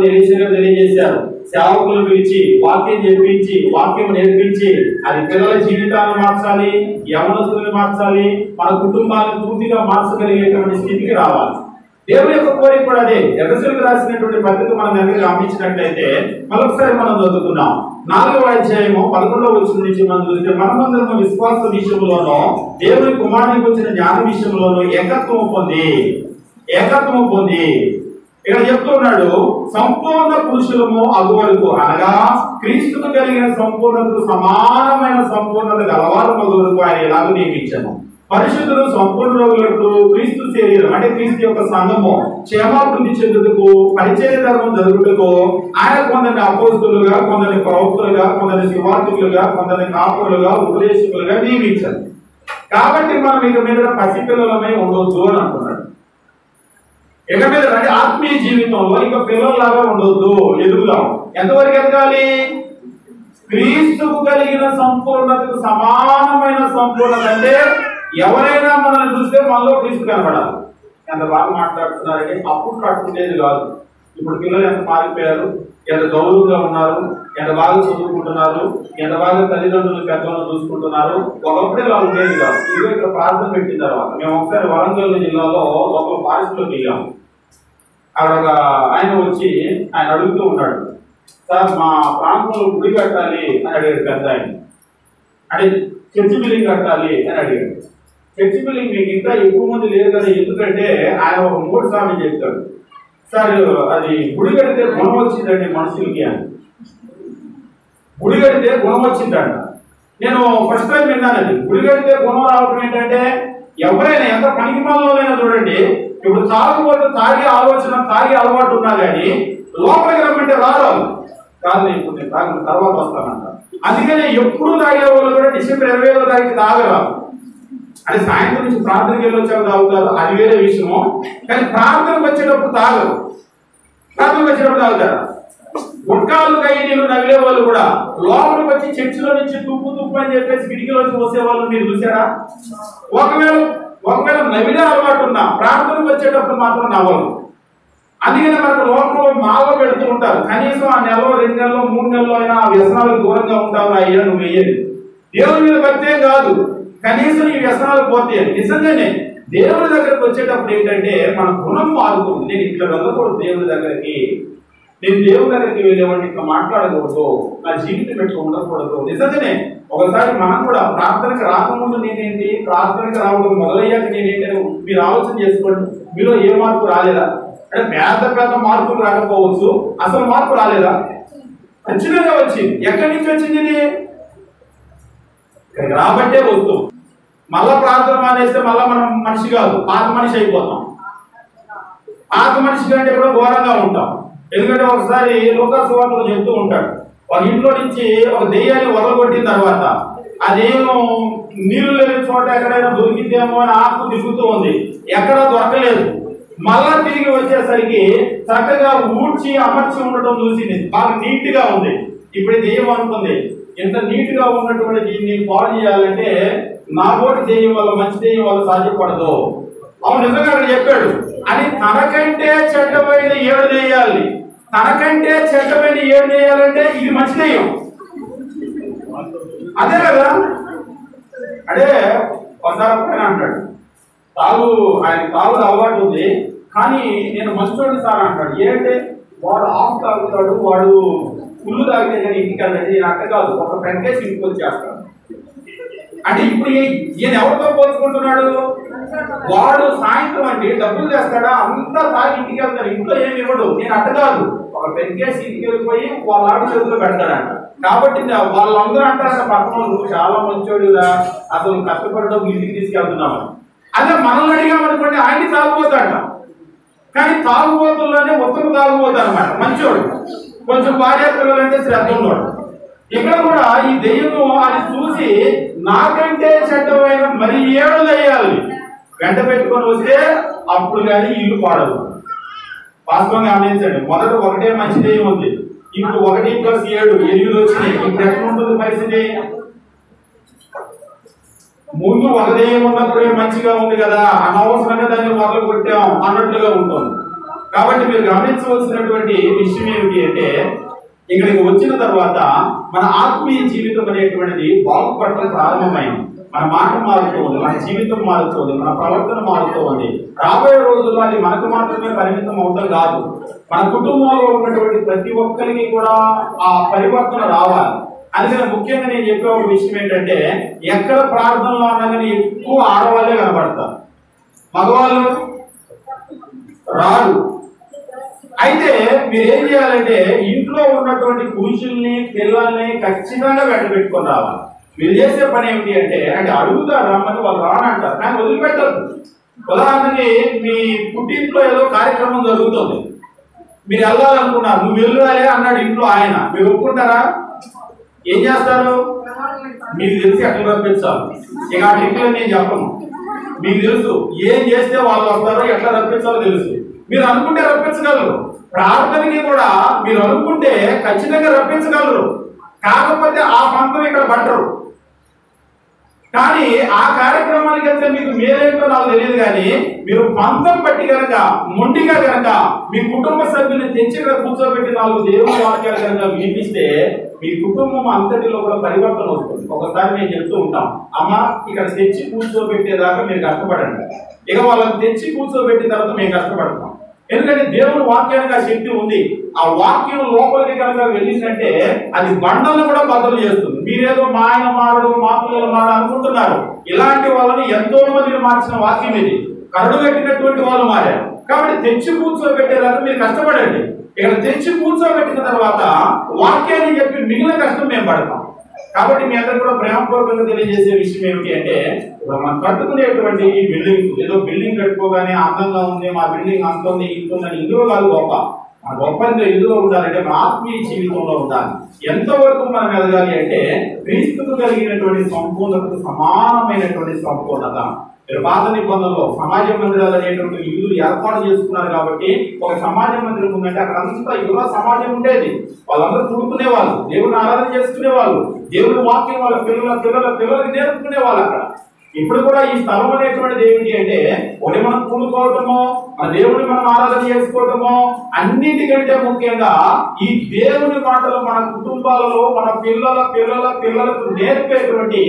తెలియజేశారు, సేవకులు పిలిచి వాక్యం చెప్పించి, వాక్యం నేర్పించి, అది పిల్లల జీవితాలను మార్చాలి, యవనస్తులను మార్చాలి, మన కుటుంబాలను పూర్తిగా మార్చగలిగేటువంటి స్థితికి రావాలి. దేవుని యొక్క కోరిక కూడా అదే. ఎఫెసీయులకు రాసినటువంటి పత్రిక మనం దగ్గర గమనించినట్లయితే మరొకసారి మనం చదువుతున్నాం. 4వ అధ్యాయము 11వ వచనం నుంచి మనం చూస్తే మనమందరం విశ్వాస విషయంలోనూ దేవుని కుమారునికి వచ్చిన జ్ఞాన విషయంలోనూ ఏకత్వము పొంది ఇక్కడ చెప్తున్నాడు, సంపూర్ణ పురుషులము అగువరకు అనగా క్రీస్తుకు కలిగిన సంపూర్ణతకు సమానమైన సంపూర్ణత గలవారు మగువరకు ఆయన ఎలాగో నియమించాను. పరిశుద్ధులు సంపూర్ణులకు క్రీస్తు శరీరం అంటే క్రీస్తు యొక్క సంఘము క్షేమాభివృద్ధి చెందుటకు పరిచర్య ధర్మం జరుగుటకు ఆయన కొందరిని అపోస్తులుగా, కొందరిని ప్రవక్తలుగా, కొందరిని సువార్తికులుగా, కొందరిని కాపులుగా, ఉపదేశకులుగా నియమించారు. కాబట్టి మనం ఇక మీద పసిపిల్లలమై ఉండొద్దు అని అంటున్నాడు. ఇక మీద ఆత్మీయ జీవితంలో ఇక పిల్లల్లాగా ఉండొద్దు, ఎదుగుదాం. ఎంతవరకు ఎదగాలి? క్రీస్తుకు కలిగిన సంపూర్ణతకు సమానమైన సంపూర్ణత అంటే ఎవరైనా మనల్ని చూస్తే మనలో క్రీస్తు కనబడాలి. ఎంత బాగా మాట్లాడుతున్నారంటే అప్పుడు కట్టుకునేది కాదు. ఇప్పుడు పిల్లలు ఎంత మారిపోయారు, ఎంత గౌరవంగా ఉన్నారు, ఎంత బాగా చదువుకుంటున్నారు, ఎంత బాగా తల్లిదండ్రులు పెద్దలను చూసుకుంటున్నారు. ఒకప్పుడే వాళ్ళు ఉండేది కాదు. ఇదే ఇక్కడ ప్రార్థన పెట్టిన తర్వాత మేము ఒకసారి వరంగల్ జిల్లాలో ఒక ఫారెస్ట్లోకి వెళ్ళాము. అక్కడ ఒక ఆయన వచ్చి ఆయన అడుగుతూ ఉన్నాడు, సార్ మా ప్రాంతంలో గుడి కట్టాలి అని అడిగాడు పెద్ద ఆయన. అంటే చర్చి బిల్డింగ్ కట్టాలి అని అడిగాడు. చర్చి బిల్డింగ్ మీకు ఇంకా ఎక్కువ మంది లేదు కదా, ఎందుకంటే ఆయన ఒక 3 సార్లు చెప్తాడు, సార్ అది గుడి కడితే గుణం వచ్చిందండి మనుషులకి అని. గుడి కడితే గుణం వచ్చిందంట. నేను ఫస్ట్ టైం విన్నాను అది. గుడి కడితే గుణం రావడం ఏంటంటే ఎవరైనా ఎంత పనికి మాలైనా చూడండి, ఇప్పుడు తాగుబోతు తాగే అలవాటు ఉన్నా కానీ లోపలికి రమ్మంటే రాదు కాదు, ఇప్పుడు నేను తాగిన తర్వాత వస్తానంట. అందుకనే ఎప్పుడు తాగే వాళ్ళు కూడా డిసెంబర్ 25వ తారీఖు తాగరా. అది సాయంత్రం నుంచి ప్రార్థనకి వెళ్ళి వచ్చాక తాగుతారు, అది వేరే విషయము. కానీ ప్రార్థనకు వచ్చేటప్పుడు తాగరు. ప్రార్థనకు వచ్చేటప్పుడు తాగుతారు. గుట్కాలు కయ్యలు నవ్వే వాళ్ళు కూడా లోపలికి వచ్చి చర్చిలో నుంచి తుప్పు అని చెప్పేసి కిటికీలోంచి వసే వాళ్ళు మీరు చూసారా? ఒకవేళ నవ్విన అలవాటు ఉన్నా ప్రార్థనకు వచ్చేటప్పుడు మాత్రం నవ్వరు. అందుకనే మనకు లోకంలో మాల పెడుతూ ఉంటారు. కనీసం ఆ నెలలో 2 నెలలో 3 నెలలో అయినా ఆ వ్యసనాలకు దూరంగా ఉంటావు అయ్యా నువ్వు వెయ్యేది. దేవుని మీద భక్తే కాదు, కనీసం ఈ వ్యసనాలు పోతే నిజంగానే దేవుని దగ్గరకు వచ్చేటప్పుడు ఏంటంటే మన గుణం మారుతుంది. నేను ఇట్లా వెళ్ళకూడదు దేవుని దగ్గరికి, నేను దేవుని దగ్గరికి వెళ్ళేవాడిని ఇట్లా మాట్లాడకూడదు, నా జీవితం పెట్టుకు ఉండకూడదు. నిజంగానే ఒకసారి మనం కూడా ప్రార్థనకి రాకముందు నేనేంటి, ప్రార్థనకి రావడం మొదలయ్యాక నేనేంటి మీరు ఆలోచన చేసుకోండి. మీలో ఏ మార్పు రాలేదా? అంటే పెద్ద మార్పులు రాకపోవచ్చు, అసలు మార్పు రాలేదా? ఖచ్చితంగా వచ్చింది. ఎక్కడి నుంచి వచ్చింది ఇది? రాబట్టే వస్తూ మళ్ళా ప్రార్థన మానేస్తే మళ్ళా మనం మనిషి కాదు, పాత మనిషి అయిపోతాం. పాత మనిషి కంటే కూడా ఘోరంగా ఉంటాం. ఎందుకంటే ఒకసారి లూకాసు సువార్తలో చెప్తూ ఉంటాడు, ఒక ఇంట్లో నుంచి ఒక దెయ్యాన్ని వదలగొట్టిన తర్వాత అదేమో నీళ్లు లేని చోట ఎక్కడైనా దొరికిద్దేమో అని ఆకు తిరుగుతూ ఉంది, ఎక్కడా దొరకలేదు. మళ్ళా తిరిగి వచ్చేసరికి చక్కగా ఊడ్చి అమర్చి ఉండటం చూసింది, బాగా నీట్ గా ఉంది. ఇప్పుడు దెయ్యం అనుకుంది, ఎంత నీట్ గా ఉన్నటువంటి దీన్ని పాడు చేయాలంటే నా కోటి దెయ్యం వల్ల మంచి దెయ్యం వల్ల సాధ్యపడదు. అవును నిజంగా అక్కడ చెప్పాడు. అని తనకంటే చెడ్డమైన 7 దెయ్యాలి, తనకంటే చెడ్డమైన 7 దెయ్యాలంటే ఇది మంచి దెయ్యం అదే కదా. అంటే ఒకసారి అంటాడు, ఆయన తాగు అలవాటు ఉంది కానీ నేను మంచోడి సార్ అంటాడు. ఏంటంటే వాడు ఆఫ్ తాగుతాడు, వాడు ఫుల్ తాగితే కానీ ఇంటికి వెళ్ళండి, నేను అట్ట కాదు ఒక పెంకేసి ఇంటికి వచ్చేస్తాడు. అంటే ఇప్పుడు ఈయన ఎవరితో పోల్చుకుంటున్నాడు? వాడు సాయంత్రం అండి డబ్బులు చేస్తాడా, అంతా తాగి ఇంటికి వెళ్తాడు, ఇంట్లో ఏమి ఇవ్వడు. నేను అట్ట కాదు, ఒక పెంకేసి ఇంటికి వెళ్ళిపోయి వాళ్ళ ఆవిడ చేతిలో పెడతాడంట. కాబట్టి వాళ్ళందరూ అంటారంట పక్కన నువ్వు చాలా మంచోడుగా, అసలు కష్టపడడం ఇంటికి తీసుకెళ్తున్నావు. అదే మనల్ని అడిగామనుకోండి ఆయన్ని తాగుపోతాడ. కానీ తాగుబోతుల్లోనే ఉత్తమ తాగుబోతు అనమాట, మంచోడు, కొంచెం భార్య పిల్లలంటే శ్రద్ధ ఉన్నాడు. ఇక్కడ కూడా ఈ దెయ్యము అది చూసి నాకంటే చెడ్డమైన మరి 7 దెయ్యాలని వెంట పెట్టుకొని వస్తే అప్పుడు కానీ ఇల్లు పాడదు. వాస్తవంగా గమనించండి, మొదట ఒకటే మంచి దెయ్యం ఉంది, ఇప్పుడు 1 + 7 8 వచ్చినాయి. ఇప్పుడు ఎట్లా ఉంటుంది పరిస్థితి? ముందు ఒక దెయ్యం ఉన్నప్పుడే మంచిగా ఉంది కదా, అనవసరంగా దాన్ని మొదలు కొట్టాం అన్నట్లుగా ఉంటుంది. కాబట్టి మీరు గమనించవలసినటువంటి విషయం ఏమిటి అంటే ఇక్కడికి వచ్చిన తర్వాత మన ఆత్మీయ జీవితం అనేటువంటిది బాగుపడటం ప్రారంభమైంది. మన మాట మారుతూ ఉంది, మన జీవితం మారుతూ ఉంది, మన ప్రవర్తన మారుతూ ఉంది. రాబోయే రోజుల్లో అది మనకు మాత్రమే పరిమితం అవుతాం కాదు, మన కుటుంబంలో ఉన్నటువంటి ప్రతి ఒక్కరికి కూడా ఆ పరివర్తన రావాలి. అందుకని ముఖ్యంగా నేను చెప్పే ఒక విషయం ఏంటంటే, ఎక్కడ ప్రార్థనలో అన్నా కానీ ఎక్కువ ఆడవాళ్ళే కనబడతారు, మగవాళ్ళు రాడు. అయితే మీరు ఏం చేయాలంటే ఇంట్లో ఉన్నటువంటి పురుషుల్ని పిల్లల్ని ఖచ్చితంగా వెంట పెట్టుకొని రావాలి. మీరు చేసే పని ఏమిటి అంటే అడుగుతారు రమ్మని, వాళ్ళు రానంటారు కానీ వదిలిపెట్టరు. ఉదాహరణకి మీ పుట్టింట్లో ఏదో కార్యక్రమం జరుగుతుంది, మీరు వెళ్ళాలనుకున్నారు, నువ్వు వెళ్ళాలి అన్నాడు ఇంట్లో ఆయన, మీరు ఒప్పుకుంటారా? ఏం చేస్తారు? మీకు తెలిసి ఎట్లా రప్పించాలి, ఇక ఆ ఇంట్లో నేను చెప్పను, మీకు తెలుసు ఏం చేస్తే వాళ్ళు వస్తారో ఎట్లా రప్పించాలో తెలుసు. మీరు అనుకుంటే రప్పించగలరు, ప్రార్థనకి కూడా మీరు అనుకుంటే ఖచ్చితంగా రప్పించగలరు. కాకపోతే ఆ పంతం ఇక్కడ పట్టరు. కానీ ఆ కార్యక్రమానికి వెళ్తే మీకు మేలేంటో నాకు తెలియదు, కానీ మీరు పంతం పట్టి కనుక మొండిగా కనుక మీ కుటుంబ సభ్యుని తెచ్చి ఇక్కడ కూర్చోబెట్టి 4 దేవుని వాక్యాలు కనుక వినిపిస్తే మీ కుటుంబం అంతటిలో కూడా పరివర్తన వస్తుంది. ఒకసారి నేను చెప్తూ ఉంటాం, అమ్మ ఇక్కడ తెచ్చి కూర్చోబెట్టేదాకా మీరు కష్టపడండి, ఇక వాళ్ళని తెచ్చి కూర్చోబెట్టిన తర్వాత మేము కష్టపడతాం. ఎందుకంటే దేవుని వాక్యానికి ఆ శక్తి ఉంది. ఆ వాక్యం లోపలికి కనుక వెళ్ళిందంటే అది బండలను కూడా బద్దలు చేస్తుంది. మీరేదో మా ఆయన మారడు, మా పిల్లలు మారడు అనుకుంటున్నారు. ఇలాంటి వాళ్ళని ఎంతో మందిని మార్చిన వాక్యం ఇది. కరడు కట్టినటువంటి వాళ్ళు మారారు. కాబట్టి తెచ్చి కూర్చోబెట్టేదాకా మీరు కష్టపడండి. ఇక్కడ తెచ్చి కూర్చోబెట్టిన తర్వాత వాక్యాన్ని చెప్పి మిగిలిన కష్టం మేము పడతాం. కాబట్టి మీ అందరూ కూడా ప్రేమపూర్వకంగా తెలియజేసే విషయం ఏమిటి అంటే, మనం కట్టుకునేటువంటి ఈ బిల్డింగ్, ఏదో బిల్డింగ్ కట్టుకోగానే అందంగా ఉంది, మా బిల్డింగ్ అంత ఉంది ఇంతుందని ఇందులో కాదు గొప్ప. ఆ గొప్ప ఇందులో ఉండాలంటే మన ఆత్మీయ జీవితంలో ఉండాలి. ఎంతవరకు మనం ఎదగాలి అంటే క్రీస్తుకు కలిగినటువంటి సంపూర్ణతకు సమానమైనటువంటి సంపూర్ణత. మీరు పాత నిబంధనలో సమాజ మందిరాలు అనేటువంటి ఇల్లు ఏర్పాటు చేసుకున్నారు. కాబట్టి ఒక సమాజ మందిరం ఉందంటే అక్కడ అంతా యువ సమాజం ఉండేది. వాళ్ళందరూ కూడుకునే వాళ్ళు, దేవుని ఆరాధన చేసుకునే వాళ్ళు, దేవుని వాక్యం వాళ్ళ పిల్లలకి నేర్పుకునే వాళ్ళు. అక్కడ ఇప్పుడు కూడా ఈ స్థలం అనేటువంటిది ఏమిటి అంటే, ఒకటి మనం కూడుకోవటమో, మన దేవుని మనం ఆరాధన చేసుకోవటమో, అన్నింటికంటే ముఖ్యంగా ఈ దేవుని మాటలు మన కుటుంబాలలో మన పిల్లలకు నేర్పేటువంటి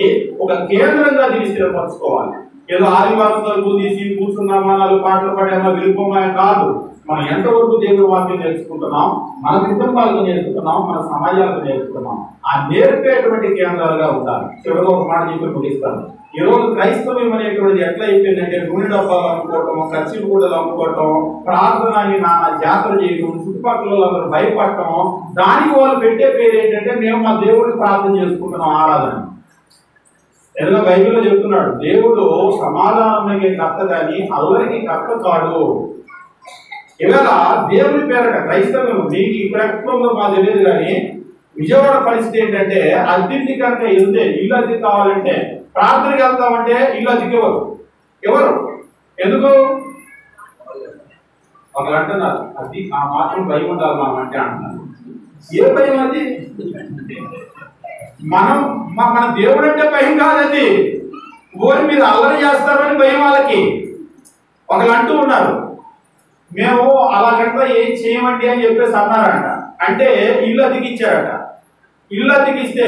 ఒక కేంద్రంగా దీన్ని స్థిరపరచుకోవాలి. ఏదో ఆదివారం తరపు తీసి కూర్చున్నామా, 4 పాటలు పాడామా, విలుపమా కాదు. మనం ఎంతవరకు దేవుని వాక్యం నేర్చుకుంటున్నాం, మన కుటుంబాలకు నేర్పుతున్నాం, మన సమాజాలకు నేర్పుతున్నాం. ఆ నేర్పేటువంటి కేంద్రాలుగా ఉండాలి. చివరిగా ఒక మాట చెప్పి ముగిస్తాను. ఈ రోజు క్రైస్తవ్యం అనేటువంటిది ఎట్లా అయిపోయిందంటే, నూనె డబ్బాలు అమ్ముకోవటం, కచ్చిపు గుడ్డలు అమ్ముకోవటం, ప్రార్థనని నాన్న జాతర చేయటం, చుట్టుపక్కల అందరూ భయపడటం, దానికి వాళ్ళు పెట్టే పేరు ఏంటంటే మేము మా దేవుడిని ప్రార్థన చేసుకుంటున్నాం, ఆరాధన. ఎదుగా బైబిల్లో చెప్తున్నాడు, దేవుడు సమాధానానికి కర్త కానీ అల్లరికి కర్త కాడు. ఇవాళ దేవుని పేరట క్రైస్తవ్యం మీకు ఇక్కడ ఎక్కడుందో మాకు తెలియదు, కానీ విజయవాడ పరిస్థితి ఏంటంటే అద్దెంటి కనుక వెళ్తే ఇల్లు అద్దె కావాలంటే, ప్రార్థనకి వెళ్తామంటే ఇల్లు అద్దెకి ఎవరు ఎందుకు ఒకరు అంటున్నారు, అది ఆ మాత్రం భయం ఉండాలి మనం అంటే అంటున్నారు. ఏ భయం అది? మన దేవుడు అంటే భయం కాదండి, ఓరి మీరు అల్లరి చేస్తారని భయం వాళ్ళకి. ఒకరు అంటూ ఉన్నారు, మేము అలాగంటే ఏం చేయమండి అని చెప్పేసి అన్నారంట. అంటే ఇల్లు అతికిచ్చారట. ఇల్లు అతికిస్తే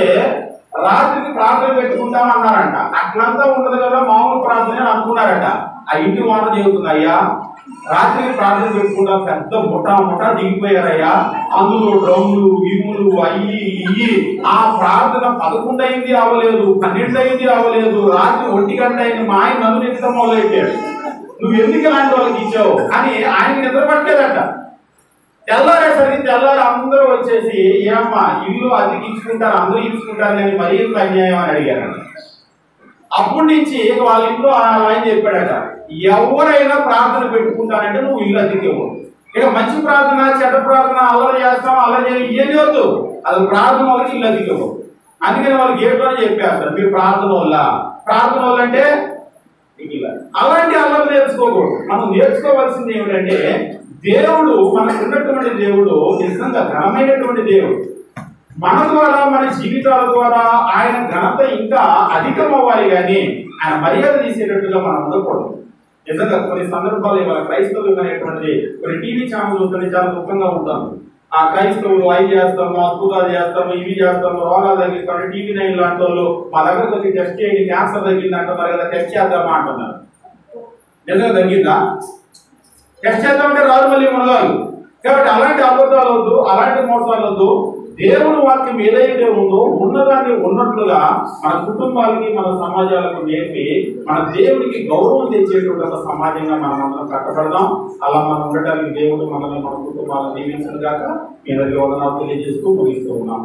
రాత్రికి ప్రార్థన పెట్టుకుంటాం అన్నారంట. అట్లంతా ఉండదు కదా, మామూలు ప్రార్థన అనుకున్నారట. ఆ ఇంటి మాట చెబుతుంది, అయ్యా రాత్రికి ప్రార్థన పెట్టుకుంటా పెద్ద ముఠా దిగిపోయారయ్యా, అందులో డ్రమ్ములు ఇమ్ములు అయ్యి ఇయ్యి. ఆ ప్రార్థన 11 అయింది అవ్వలేదు, 12 అయింది అవ్వలేదు, రాత్రి 1 గంట అయింది. మా ఆయన నన్ను నెచ్చడం మొదలెట్టాడు, నువ్వు ఎందుకు ఇలాంటి వాళ్ళకి ఇచ్చావు అని ఆయన నిద్రపట్టలేదట. తెల్లారి అందరూ వచ్చేసి, ఏమ్మా ఇల్లు అతికించుకుంటారు, అందరూ ఇచ్చుకుంటారు కానీ మరీ ఇంత అన్యాయం అని అడిగారు. అప్పటి నుంచి వాళ్ళ ఇంట్లో ఆయన చెప్పాడట, ఎవరైనా ప్రార్థన పెట్టుకుంటానంటే నువ్వు ఇల్లు అతికేవు. ఇక మంచి ప్రార్థన, చెడ్డ ప్రార్థన, అల్లరి చేస్తాం, అల్లరి ఏది వద్దు, అది ప్రార్థన వాళ్ళకి ఇల్లు అతికేవు. అందుకని వాళ్ళకి ఏటోనే చెప్పేస్తారు, మీరు ప్రార్థన వల్ల అంటే అలాంటి అల్లరి నేర్చుకోకూడదు. మనం నేర్చుకోవాల్సింది ఏమిటంటే, దేవుడు మనకు ఉన్నటువంటి దేవుడు నిజంగా ఘనమైనటువంటి దేవుడు. మన ద్వారా మన జీవితాల ద్వారా ఆయన ఘనత ఇంకా అధికం అవ్వాలి, కానీ ఆయన మర్యాద తీసేటట్టుగా మనం ఉండకూడదు. నిజంగా కొన్ని సందర్భాలు ఇవాళ క్రైస్తవులు అనేటువంటిది కొన్ని టీవీ ఛానల్ చూస్తే చాలా దుఃఖంగా ఉంటాను. ఆ క్రైస్తవులు అవి చేస్తాము, అద్భుతాలు చేస్తాము, ఇవి చేస్తాము, రోగాలు తగ్గిస్తాము, TV9 లాంటి వాళ్ళు మా దగ్గరకు వచ్చి టెస్ట్ చేయండి, క్యాన్సర్ తగ్గింది అంటున్నారు కదా, టెస్ట్ చేద్దామా అంటున్నారు. నిజంగా తగ్గిందా? టెస్ట్ చేద్దామంటే రాదు మళ్ళీ మనగాలు. కాబట్టి అలాంటి అబద్ధాలు వద్దు, అలాంటి మోసాలు వద్దు. దేవుని వాక్యం ఏదైతే ఉందో ఉన్నదాన్ని ఉన్నట్లుగా మన కుటుంబాలకి, మన సమాజాలకు నేర్పి మన దేవుడికి గౌరవం తెచ్చేటువంటి ఒక సమాజంగా మనం అందరం కట్టబడదాం. అలా మనం ఉండటానికి దేవుడు మనల్ని, మన కుటుంబాలను దీవించను గాక. మీ అందరికీ వందనాలు తెలియజేస్తూ ముగిస్తూ ఉన్నాం.